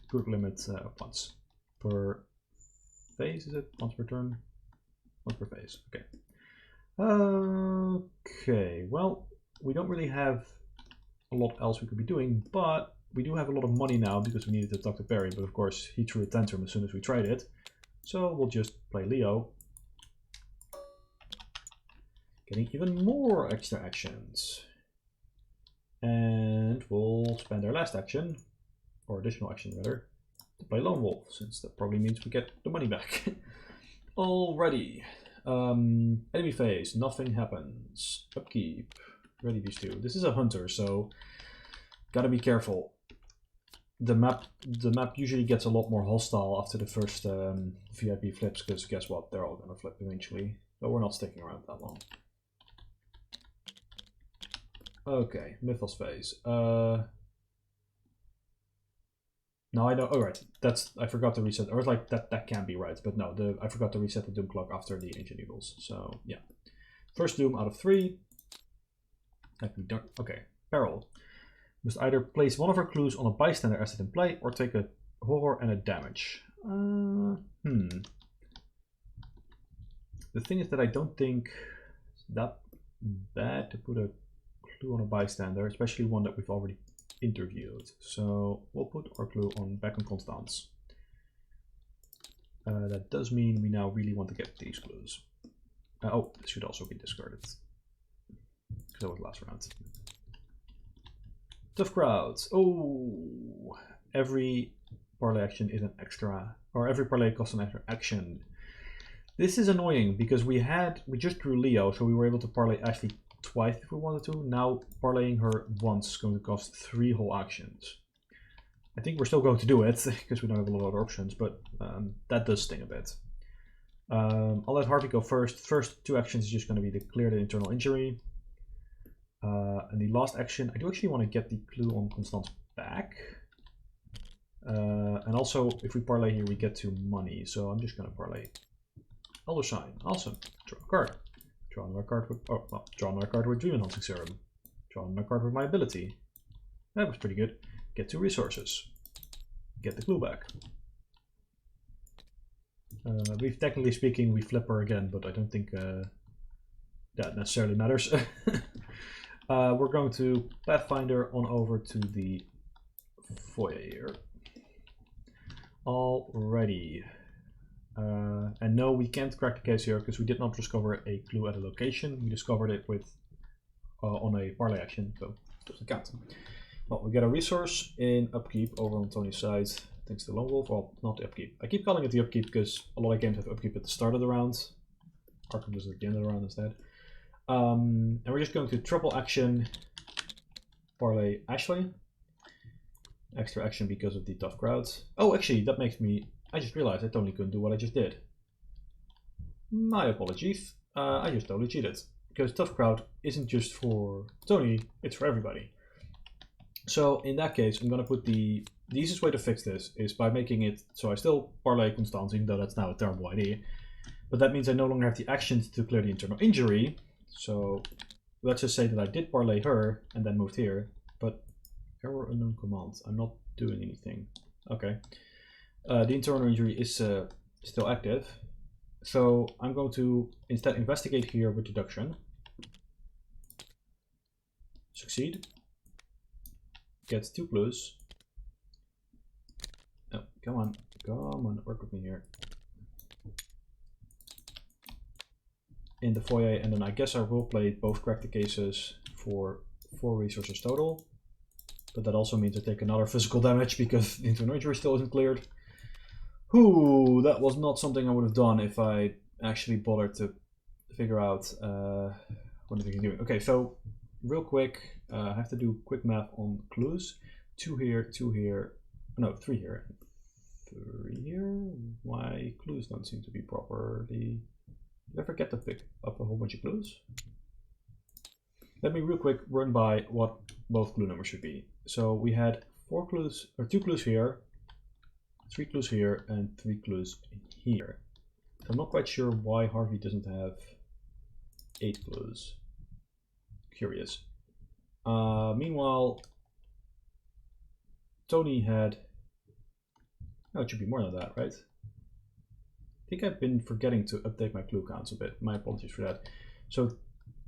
Group limit once per phase, is it? Once per turn? Once per phase. Okay. Okay, well, we don't really have a lot else we could be doing, but we do have a lot of money now because we needed to talk to Barry, but of course he threw a tantrum as soon as we tried it. So we'll just play Leo. Getting even more extra actions. And we'll spend our last action, or additional action rather, to play Lone Wolf, since that probably means we get the money back. Alrighty. Enemy phase, nothing happens. Upkeep. Ready these 2. This is a hunter, so gotta be careful. The map usually gets a lot more hostile after the first VIP flips, because guess what? They're all gonna flip eventually. But we're not sticking around that long. Okay, Mythos phase. Now I know. Oh right, I forgot to reset. Or like that can be right, but no, I forgot to reset the Doom clock after the Ancient Eagles. So yeah, first Doom out of 3. Okay, peril. Must either place one of our clues on a bystander asset in play, or take a horror and a damage. The thing is that I don't think it's that bad to put a clue on a bystander, especially one that we've already interviewed. So we'll put our clue back on Constance. That does mean we now really want to get these clues. Oh, this should also be discarded, because that was last round. Tough crowds. Oh, every parlay action is an extra, or every parlay costs an extra action. This is annoying because we just drew Leo, so we were able to parlay Ashley twice if we wanted to. Now parlaying her once is going to cost 3 whole actions. I think we're still going to do it because we don't have a lot of other options, but that does sting a bit. I'll let Harvey go first. First 2 actions is just going to be to clear the internal injury. And the last action, I do actually want to get the clue on Constance back. And also, if we parlay here, we get to money. So I'm just going to parlay Elder Sign. Awesome. Draw a card. Draw another card with, draw another card with Dream Enhancing Serum. Draw another card with my ability. That was pretty good. Get 2 resources. Get the clue back. We've technically speaking, we flip her again, but I don't think that necessarily matters. We're going to Pathfinder on over to the foyer here. Alrighty. And no, we can't crack the case here because we did not discover a clue at a location. We discovered it with on a parlay action, so it doesn't count. Well, we get a resource in upkeep over on Tony's side, thanks to Lone Wolf. Well, not the upkeep. I keep calling it the upkeep because a lot of games have upkeep at the start of the round. Arkham does it at the end of the round instead. And we're just going to triple action parlay Ashley. Extra action because of the tough crowds. Oh, actually, that makes me... I just realized I totally couldn't do what I just did. My apologies. I just totally cheated. Because tough crowd isn't just for Tony, it's for everybody. So in that case, I'm going to put the easiest way to fix this is by making it so I still parlay Constance, even though that's now a terrible idea. But that means I no longer have the actions to clear the internal injury. So let's just say that I did parlay her and then moved here. But error unknown command. I'm not doing anything. Okay. The internal injury is still active. So I'm going to instead investigate here with deduction. Succeed. Get 2 clues. Oh, come on, work with me here. In the foyer, and then I guess I will play both crack the cases for 4 resources total. But that also means I take another physical damage because the internal injury still isn't cleared. Whew, that was not something I would have done if I actually bothered to figure out what I'm doing. Okay, so real quick, I have to do quick math on clues. 2 here, 2 here, no, 3 here. 3 here? Why clues don't seem to be properly... Did I forget to pick up a whole bunch of clues? Let me real quick run by what both clue numbers should be. So we had 4 clues, or 2 clues here, 3 clues here, and 3 clues here. I'm not quite sure why Harvey doesn't have 8 clues. Curious. Meanwhile, Tony had... Oh, it should be more than that, right? I think I've been forgetting to update my clue counts a bit. My apologies for that. So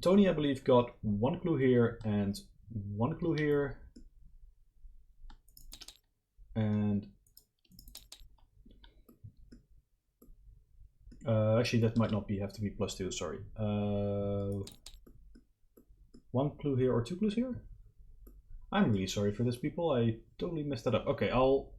Tony, I believe, got 1 clue here and 1 clue here. And actually, that might not be have to be +2, sorry. 1 clue here or 2 clues here? I'm really sorry for this, people. I totally messed that up. Okay, I'll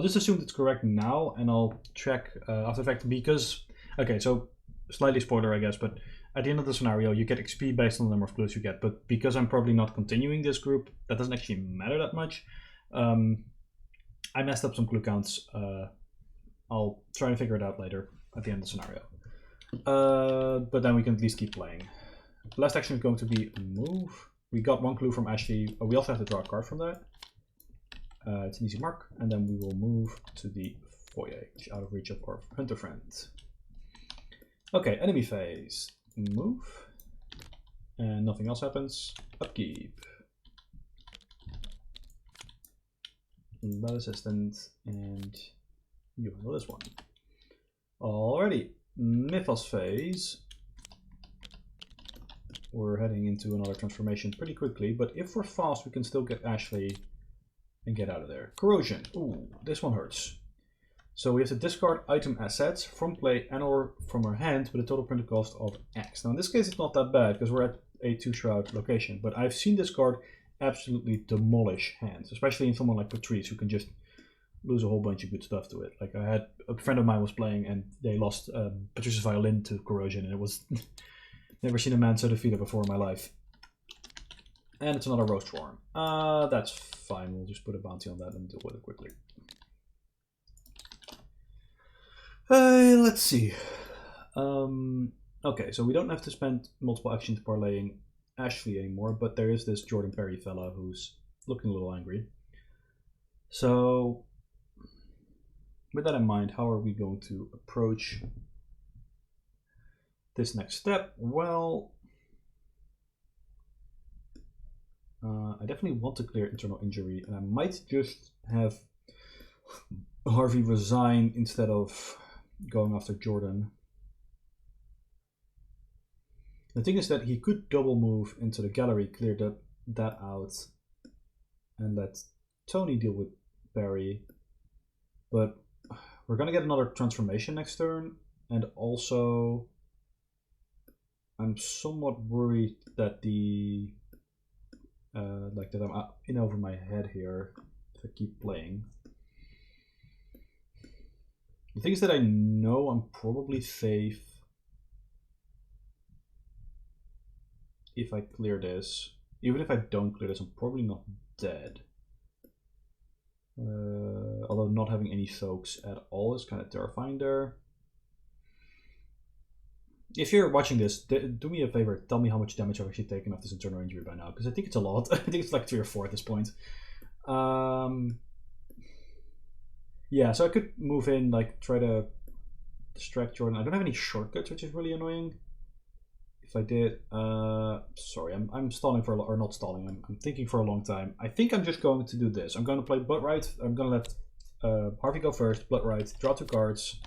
just assume it's correct now, and I'll check after the fact because... Okay, so slightly spoiler, I guess, but at the end of the scenario, you get XP based on the number of clues you get. But because I'm probably not continuing this group, that doesn't actually matter that much. I messed up some clue counts. I'll try and figure it out later at the end of the scenario. But then we can at least keep playing. The last action is going to be move. We got 1 clue from Ashley. We also have to draw a card from that. It's an easy mark, and then we will move to the foyer, which is out of reach of our hunter friend. Okay, enemy phase. Move. And nothing else happens. Upkeep. That assistant, and you handle this one. Alrighty, Mythos phase. We're heading into another transformation pretty quickly, but if we're fast, we can still get Ashley and get out of there. Corrosion. Ooh, this one hurts. So we have to discard item assets from play and or from our hand with a total printed cost of X. Now in this case it's not that bad because we're at a 2-shroud location, but I've seen this card absolutely demolish hands, especially in someone like Patrice who can just lose a whole bunch of good stuff to it. Like I had a friend of mine was playing and they lost Patrice's violin to corrosion, and it was never seen a man so defeated before in my life. And it's another roast form. That's fine. We'll just put a bounty on that and deal with it quickly. Let's see. Okay, so we don't have to spend multiple actions parlaying Ashley anymore, but there is this Jordan Perry fella who's looking a little angry. So, with that in mind, how are we going to approach this next step? Well, I definitely want to clear internal injury, and I might just have Harvey resign instead of going after Jordan. The thing is that he could double move into the gallery, clear that out, and let Tony deal with Barry. But we're gonna get another transformation next turn, and also I'm somewhat worried that the like that I'm in over my head here if I keep playing. The thing is that I know I'm probably safe if I clear this. Even if I don't clear this, I'm probably not dead. Although not having any soaks at all is kind of terrifying there. If you're watching this, do me a favor, tell me how much damage I've actually taken off this internal injury by now, because I think it's a lot. I think it's like 3 or 4 at this point. Yeah, so I could move in, like try to distract Jordan. I don't have any shortcuts, which is really annoying. If I did, sorry, I'm stalling for a not stalling. I'm thinking for a long time. I think I'm just going to do this. I'm going to play butt right. I'm going to let Harvey go first, blood right, draw 2 cards,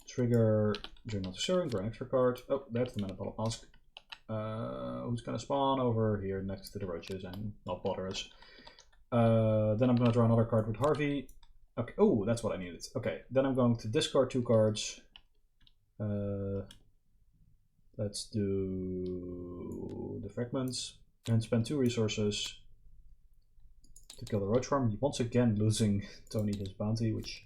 trigger, during not serving, draw an extra card. Oh, there's the mana bottle mask. Who's gonna spawn over here next to the roaches and not bother us. Then I'm gonna draw another card with Harvey. Okay, oh, that's what I needed. Okay, then I'm going to discard 2 cards. Let's do the fragments and spend 2 resources to kill the roach farm. Once again losing Tony his bounty, which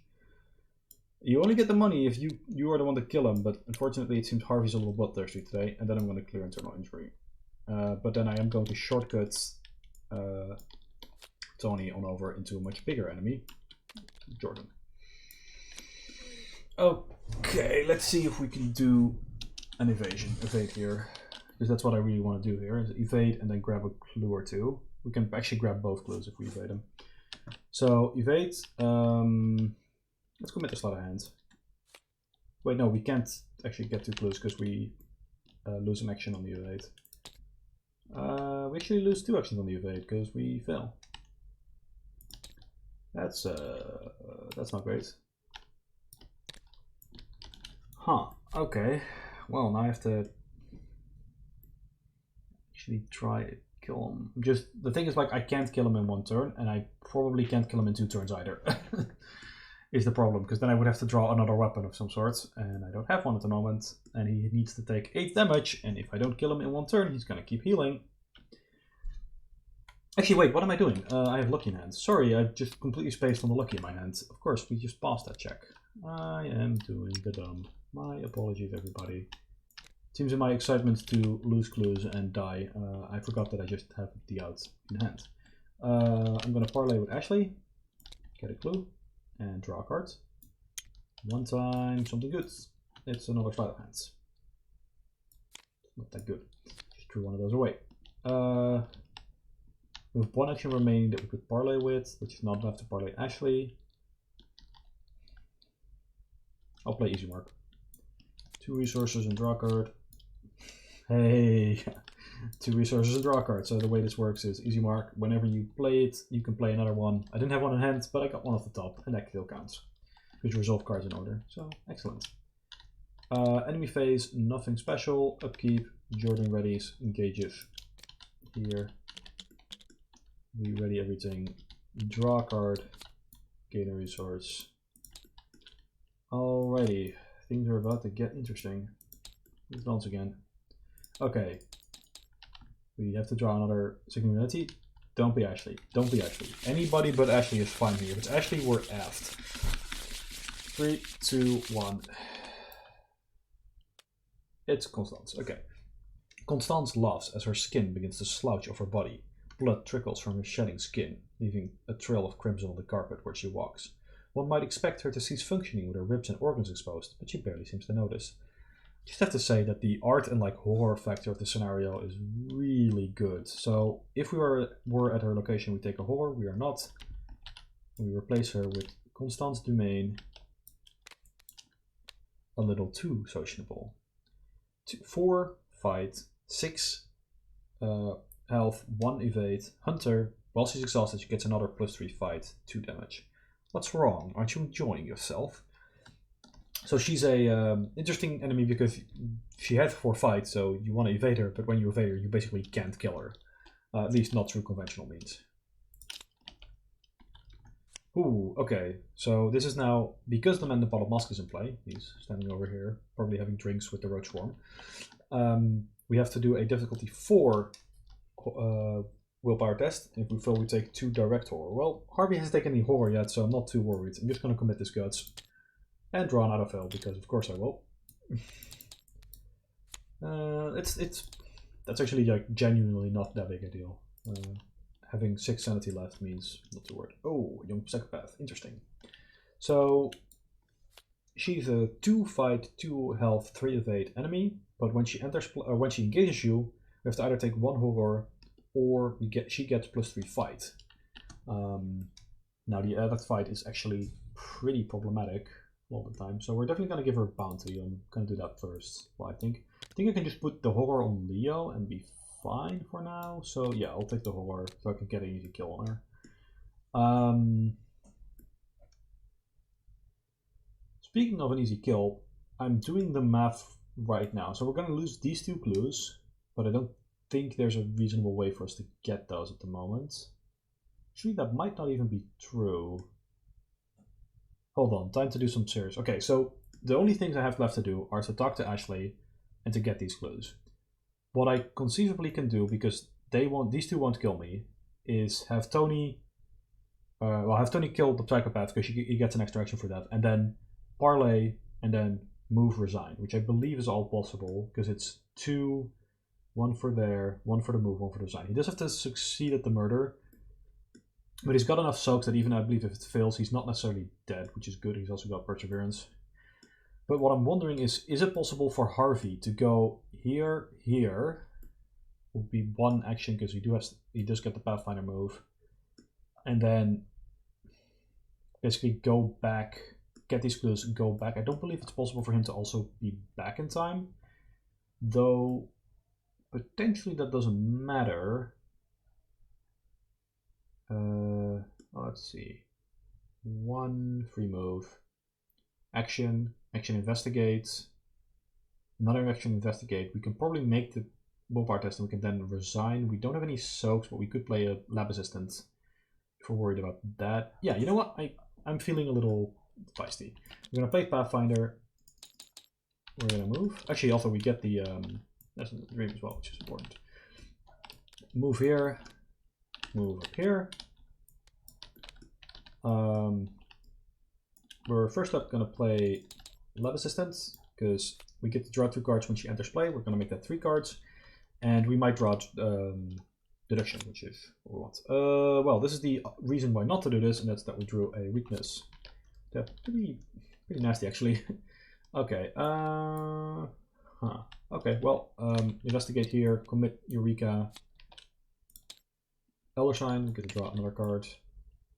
you only get the money if you are the one to kill him, but unfortunately it seems Harvey's a little bloodthirsty today, and then I'm going to clear internal injury. But then I am going to shortcut Tony on over into a much bigger enemy, Jordan. Okay, let's see if we can do an evade here, because that's what I really want to do here, is evade and then grab a clue or 2. We can actually grab both clues if we evade them. So evade, let's commit a slot of hand. Wait, no, we can't actually get 2 clues because we lose an action on the evade. We actually lose 2 actions on the evade because we fail. That's not great. Huh, okay. Well, now I have to actually try to kill him. Just, the thing is, like, I can't kill him in 1 turn, and I probably can't kill him in 2 turns either. Is the problem, because then I would have to draw another weapon of some sort, and I don't have one at the moment, and he needs to take 8 damage, and if I don't kill him in 1 turn, he's gonna keep healing. Actually, wait, what am I doing? I have lucky in hand. Sorry, I just completely spaced on the lucky in my hand. Of course, we just passed that check. I am doing the dumb. My apologies, everybody. It seems in my excitement to lose clues and die, I forgot that I just have the out in hand. I'm gonna parlay with Ashley, get a clue, and draw a card. 1 time, something good. It's another sleight of hands. Not that good. Just threw one of those away. We have 1 action remaining that we could parlay with, which is not enough to parlay Ashley. I'll play easy mark. 2 resources and draw a card. Hey, 2 resources and draw a card. So the way this works is easy mark. Whenever you play it, you can play another one. I didn't have one in hand, but I got one off the top, and that still counts. Because you resolve cards in order. So excellent. Enemy phase, nothing special. Upkeep. Jordan readies, engages. Here. We ready everything. Draw a card. Gain a resource. Alrighty. Things are about to get interesting. Once again. Okay. We have to draw another Significant. Don't be Ashley. Don't be Ashley. Anybody but Ashley is fine here. If it's Ashley, we're effed. 3, 2, 1. It's Constance. Okay. Constance laughs as her skin begins to slouch off her body. Blood trickles from her shedding skin, leaving a trail of crimson on the carpet where she walks. One might expect her to cease functioning with her ribs and organs exposed, but she barely seems to notice. Just have to say that the art and horror factor of the scenario is really good. So if we were at her location, we take a horror. We are not. We replace her with Constance Dumaine. A little too sociable. 4 fight, 6 health, 1 evade. Hunter, while she's exhausted, she gets another +3 fight, 2 damage. What's wrong? Aren't you enjoying yourself? So she's a interesting enemy because she had 4 fights, so you want to evade her, but when you evade her, you basically can't kill her. At least not through conventional means. Ooh, okay. So this is now, because the man in the bottle mask is in play, he's standing over here, probably having drinks with the roach form. We have to do a difficulty 4 willpower test. If we fail, we take 2 direct horror. Well, Harvey hasn't taken any horror yet, so I'm not too worried. I'm just going to commit this guts and draw an auto fail, because of course I will. That's actually genuinely not that big a deal. Having 6 sanity left means not too worried. Oh, young psychopath, interesting. So she's a 2 fight, 2 health, 3 evade enemy, but when she when she engages you, we have to either take 1 horror or she gets +3 fight. Now the added fight is actually pretty problematic all the time, so we're definitely going to give her a bounty. I'm going to do that first. Well, I think I can just put the horror on Leo and be fine for now. So yeah, I'll take the horror so I can get an easy kill on her. Speaking of an easy kill, I'm doing the math right now. So we're going to lose these 2 clues, but I don't think there's a reasonable way for us to get those at the moment. Actually, that might not even be true. Hold on, time to do some serious. Okay, so the only things I have left to do are to talk to Ashley and to get these clues. What I conceivably can do, because these 2 won't kill me, is have Tony have Tony kill the psychopath because he gets an extra action for that, and then parlay and then move resign, which I believe is all possible because it's 2, 1 for there, 1 for the move, 1 for the resign. He does have to succeed at the murder, but he's got enough soaks that even I believe if it fails, he's not necessarily dead, which is good. He's also got perseverance. But what I'm wondering is it possible for Harvey to go here, would be 1 action because he does get the Pathfinder move, and then basically go back, get these clues, and go back. I don't believe it's possible for him to also be back in time, though potentially that doesn't matter. Let's see. 1 free move, action investigate, another action investigate. We can probably make the willpower test and we can then resign. We don't have any soaks, but we could play a lab assistant if we're worried about that. Yeah, you know what? I'm feeling a little feisty. We're gonna play Pathfinder. We're gonna move. Actually, also we get the that's in the dream as well, which is important. Move here. Move up here. We're first up going to play Lab Assistant because we get to draw 2 cards when she enters play. We're going to make that 3 cards, and we might draw Deduction, which is what we want. Well, this is the reason why not to do this, and that's that we drew a weakness. That's pretty nasty, actually. Okay. Okay. Well, investigate here. Commit Eureka. Elder Sign. We get to draw another card.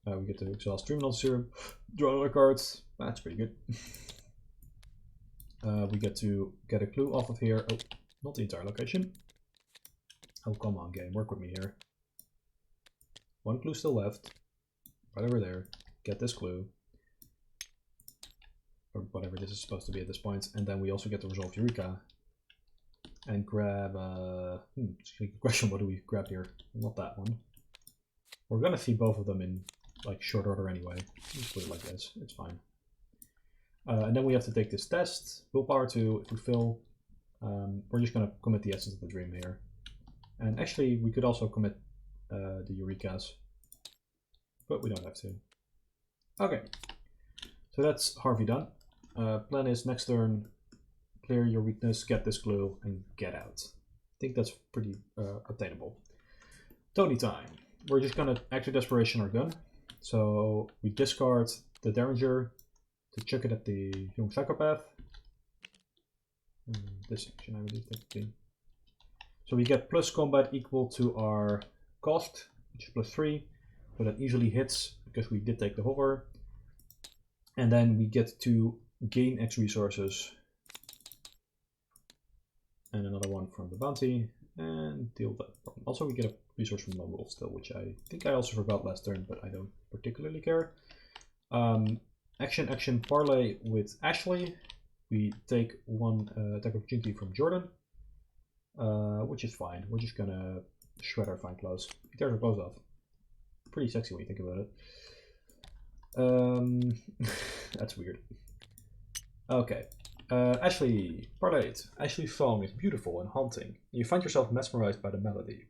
We get to exhaust Dream Serum. Draw another card. That's pretty good. We get to get a clue off of here. Oh, not the entire location. Oh, come on, game. Work with me here. 1 clue still left. Right over there. Get this clue. Or whatever this is supposed to be at this point. And then we also get to resolve Eureka. And grab... question, what do we grab here? Not that one. We're going to see both of them in like short order anyway. Just put it like this. It's fine. And then we have to take this test. Willpower 2. If we fail, we're just going to commit the essence of the dream here. And actually, we could also commit the Eurekas, but we don't have to. Okay, so that's Harvey done. Plan is next turn, clear your weakness, get this clue, and get out. I think that's pretty obtainable. Tony time. We're just going to active desperation our gun. So we discard the Derringer to chuck it at the young psychopath. This action, I believe, technically. So we get plus combat equal to our cost, which is +3. So that easily hits because we did take the hover. And then we get to gain X resources. And another one from the bounty. And deal that problem. Also we get a resource from Lone Wolf still, which I think I also forgot last turn, but I don't particularly care. Action parlay with Ashley. We take 1 attack opportunity from Jordan. Which is fine. We're just gonna shred our fine clothes. He tears our clothes off. Pretty sexy when you think about it. That's weird. Okay. Ashley, part 8. Ashley's song is beautiful and haunting. You find yourself mesmerized by the melody.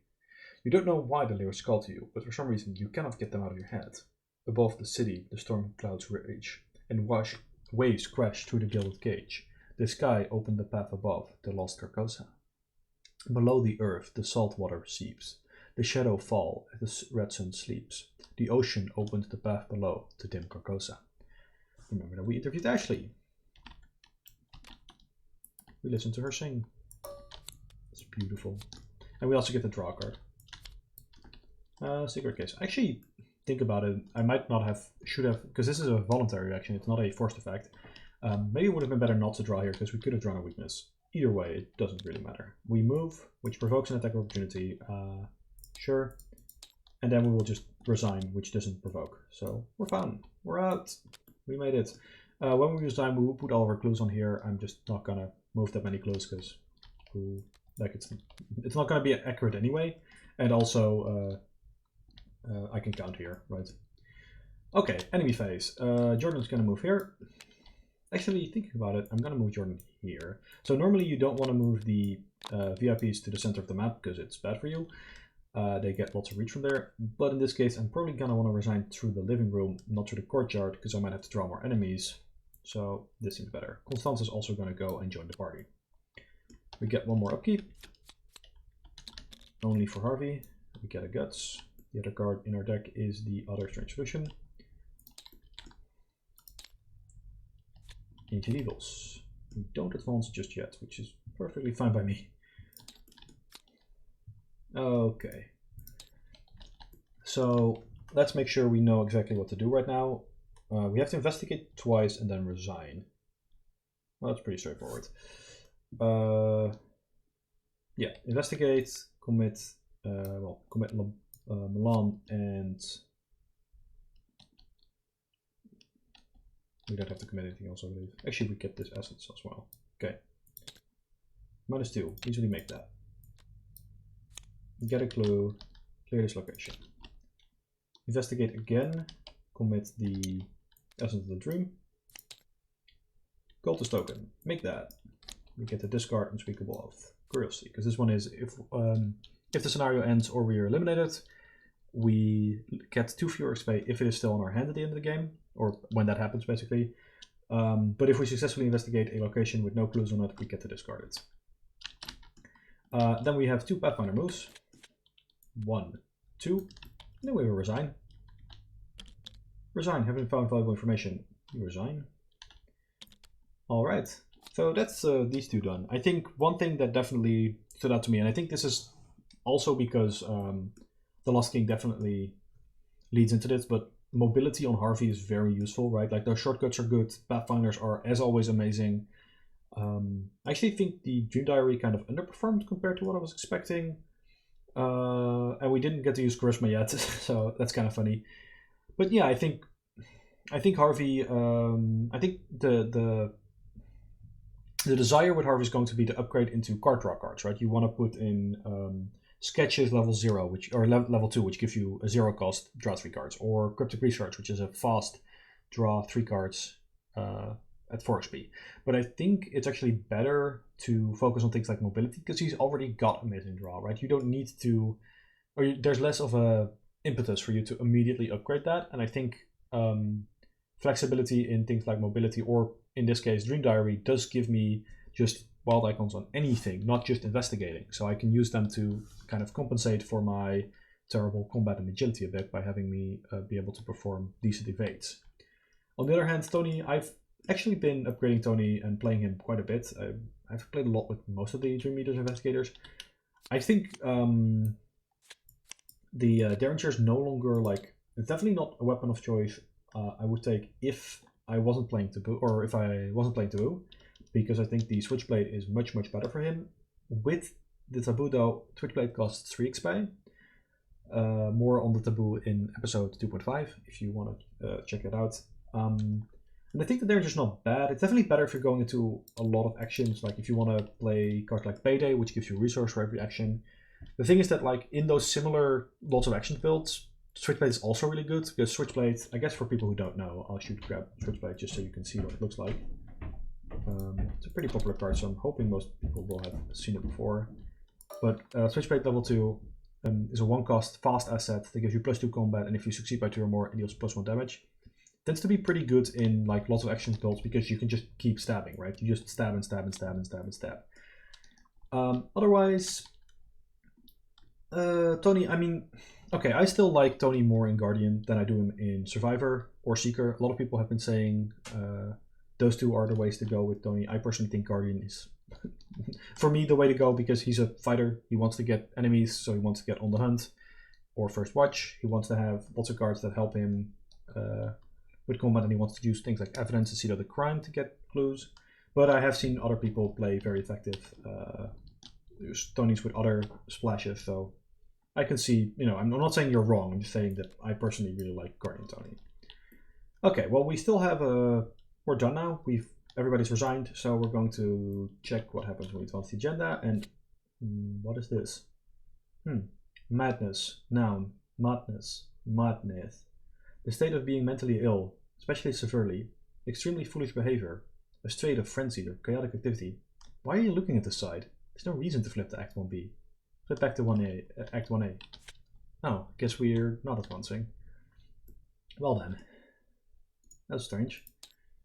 You don't know why the lyrics call to you, but for some reason you cannot get them out of your head. Above the city, the storm clouds rage, and waves crash through the gilded cage. The sky opened the path above, the lost Carcosa. Below the earth, the salt water seeps. The shadow fall as the red sun sleeps. The ocean opens the path below to dim Carcosa. Remember that we interviewed Ashley. We listened to her sing. It's beautiful. And we also get the draw card. Secret case. Actually, think about it. I might not have, should have, because this is a voluntary reaction. It's not a forced effect. Maybe it would have been better not to draw here because we could have drawn a weakness. Either way, it doesn't really matter. We move, which provokes an attack opportunity. Sure. And then we will just resign, which doesn't provoke. So we're fine. We're out. We made it. When we resign, we will put all of our clues on here. I'm just not gonna move that many clues because it's not gonna be accurate anyway. And also, I can count here, right? Okay, enemy phase. Jordan's gonna move here. Actually, thinking about it, I'm gonna move Jordan here. So normally you don't want to move the VIPs to the center of the map because it's bad for you. They get lots of reach from there. But in this case, I'm probably gonna want to resign through the living room, not through the courtyard, because I might have to draw more enemies. So this seems better. Constance is also gonna go and join the party. We get one more upkeep. Only for Harvey. We get a Guts. The other card in our deck is the other Strange Solution. Ancient Evils. We don't advance just yet, which is perfectly fine by me. Okay. So let's make sure we know exactly what to do right now. We have to investigate twice and then resign. Well, that's pretty straightforward. Yeah, investigate, commit, commit Milan, and we don't have to commit anything else, I believe. Actually, we get this assets as well. Okay. -2, easily make that. Get a clue, clear this location. Investigate again, commit the essence of the dream. Cultist token, make that. We get the discard Unspeakable Oath. Curiosity, because this one is if the scenario ends or we are eliminated, we get 2 fewer XP if it is still in our hand at the end of the game, or when that happens basically. But if we successfully investigate a location with no clues on it, we get to discard it. Then we have 2 Pathfinder moves. 1, 2, and then we will resign. Resign, having found valuable information. You resign. Alright, so that's these 2 done. I think one thing that definitely stood out to me, and I think this is also because The Lost King definitely leads into this, but mobility on Harvey is very useful, right? Like those shortcuts are good, Pathfinders are as always amazing. I actually think the Dream Diary kind of underperformed compared to what I was expecting. And we didn't get to use Charisma yet, so that's kind of funny. But yeah, I think Harvey, I think the desire with Harvey is going to be to upgrade into card draw cards, right? You want to put in Sketches level 0, level 2, which gives you a 0 cost draw 3 cards, or Cryptic Research, which is a fast draw 3 cards at 4 XP. But I think it's actually better to focus on things like mobility because he's already got Amazing Draw, right? You don't need to, or there's less of a impetus for you to immediately upgrade that. And I think flexibility in things like mobility, or in this case Dream Diary, does give me just wild icons on anything, not just investigating. So I can use them to kind of compensate for my terrible combat and agility a bit by having me be able to perform decent evades. On the other hand, Tony, I've actually been upgrading Tony and playing him quite a bit. I've played a lot with most of the Dream Eaters investigators. I think the Derringer is no longer like, it's definitely not a weapon of choice I would take if I wasn't playing Taboo, or if I wasn't playing Taboo, because I think the Switchblade is much better for him. With the Taboo though, Switchblade costs 3 XP. More on the Taboo in episode 2.5 if you want to check it out. And I think that they're just not bad. It's definitely better if you're going into a lot of actions, like if you want to play cards like Payday, which gives you a resource for every action. The thing is that like in those similar lots of action builds, Switchblade is also really good, because Switchblade, I guess for people who don't know, I'll grab Switchblade just so you can see what it looks like. It's a pretty popular card, so I'm hoping most people will have seen it before. But Switchblade level 2 is a 1-cost fast asset that gives you +2 combat, and if you succeed by 2 or more, it deals +1 damage. Tends to be pretty good in like lots of action builds because you can just keep stabbing, right? You just stab and stab and stab and stab and stab. Otherwise, Tony, I mean, okay, I still like Tony more in Guardian than I do him in Survivor or Seeker. A lot of people have been saying those 2 are the ways to go with Tony. I personally think Guardian is, for me, the way to go, because he's a fighter. He wants to get enemies, so he wants to get on the hunt or first watch. He wants to have lots of cards that help him with combat, and he wants to use things like evidence and seat of the crime to get clues. But I have seen other people play very effective Tonys with other splashes, so I can see, you know, I'm not saying you're wrong, I'm just saying that I personally really like Guardian Tony. Okay, well, we still have a we're done now. Everybody's resigned, so we're going to check what happens when we advance the agenda. And what is this? Madness, noun, madness, madness. The state of being mentally ill, especially severely, extremely foolish behavior, a state of frenzy or chaotic activity. Why are you looking at this side? There's no reason to flip to Act 1B. Flip back to Act 1A. Oh, guess we're not advancing. Well then. That's strange.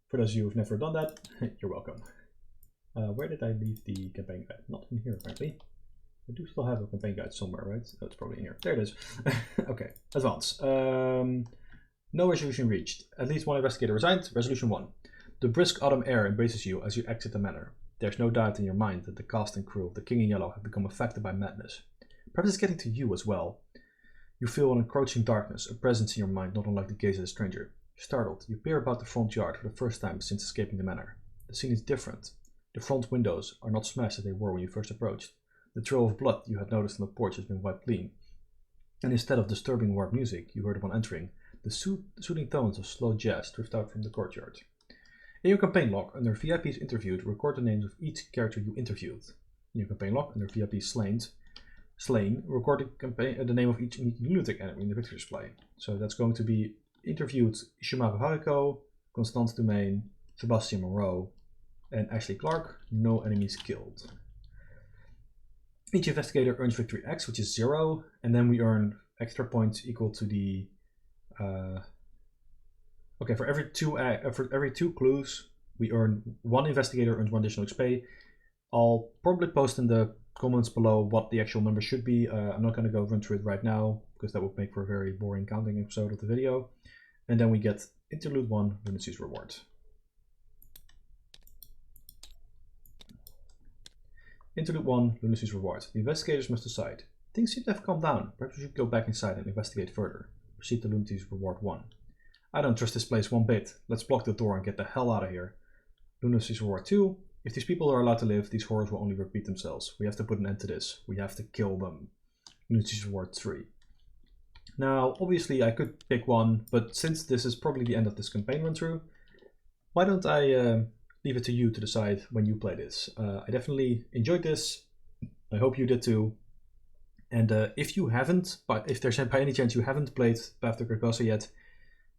For those of you who've never done that, you're welcome. Where did I leave the campaign guide? Not in here, apparently. I do still have a campaign guide somewhere, right? Oh, it's probably in here. There it is. Okay, advance. No resolution reached. At least one investigator resigned. Resolution 1. The brisk autumn air embraces you as you exit the manor. There's no doubt in your mind that the cast and crew of the King in Yellow have become affected by madness. Perhaps it's getting to you as well. You feel an encroaching darkness, a presence in your mind not unlike the gaze of a stranger. Startled, you peer about the front yard for the first time since escaping the manor. The scene is different. The front windows are not smashed as they were when you first approached. The trail of blood you had noticed on the porch has been wiped clean. And instead of disturbing warped music you heard upon entering, the soothing tones of slow jazz drift out from the courtyard. In your campaign log, under VIPs interviewed, record the names of each character you interviewed. In your campaign log, under VIPs slain, record the name of each unique lunatic enemy in the victory display. So that's going to be interviewed Shimaru Hariko, Constance Dumaine, Sebastian Moreau, and Ashley Clark. No enemies killed. Each investigator earns victory X, which is 0, and then we earn extra points equal to the for every two clues we earn 1 investigator earns 1 additional XP. I'll probably post in the comments below what the actual number should be. I'm not going to go run through it right now because that would make for a very boring counting episode of the video. And then we get Interlude 1, Lunacy's Reward. Interlude 1, Lunacy's Reward. The investigators must decide. Things seem to have calmed down. Perhaps we should go back inside and investigate further. Proceed to Lunacy's Reward 1. I don't trust this place one bit. Let's block the door and get the hell out of here. Lunacy's Reward 2. If these people are allowed to live, these horrors will only repeat themselves. We have to put an end to this. We have to kill them. Lunacy's Reward 3. Now, obviously I could pick one, but since this is probably the end of this campaign run through, why don't I leave it to you to decide when you play this. I definitely enjoyed this. I hope you did too. And if you haven't, but if there's by any chance you haven't played Path to Carcosa yet,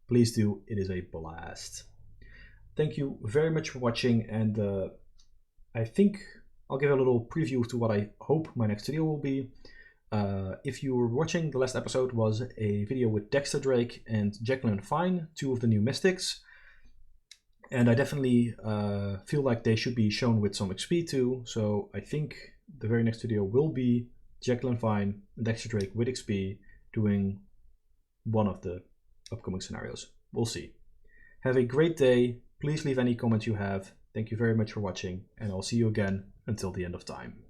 please do. It is a blast. Thank you very much for watching, and I think I'll give a little preview to what I hope my next video will be. If you were watching, the last episode was a video with Dexter Drake and Jacqueline Fine, 2 of the new Mystics. And I definitely feel like they should be shown with some XP too. So I think the very next video will be Jacqueline Fine and Dexter Drake with XP doing one of the upcoming scenarios. We'll see. Have a great day. Please leave any comments you have. Thank you very much for watching, and I'll see you again until the end of time.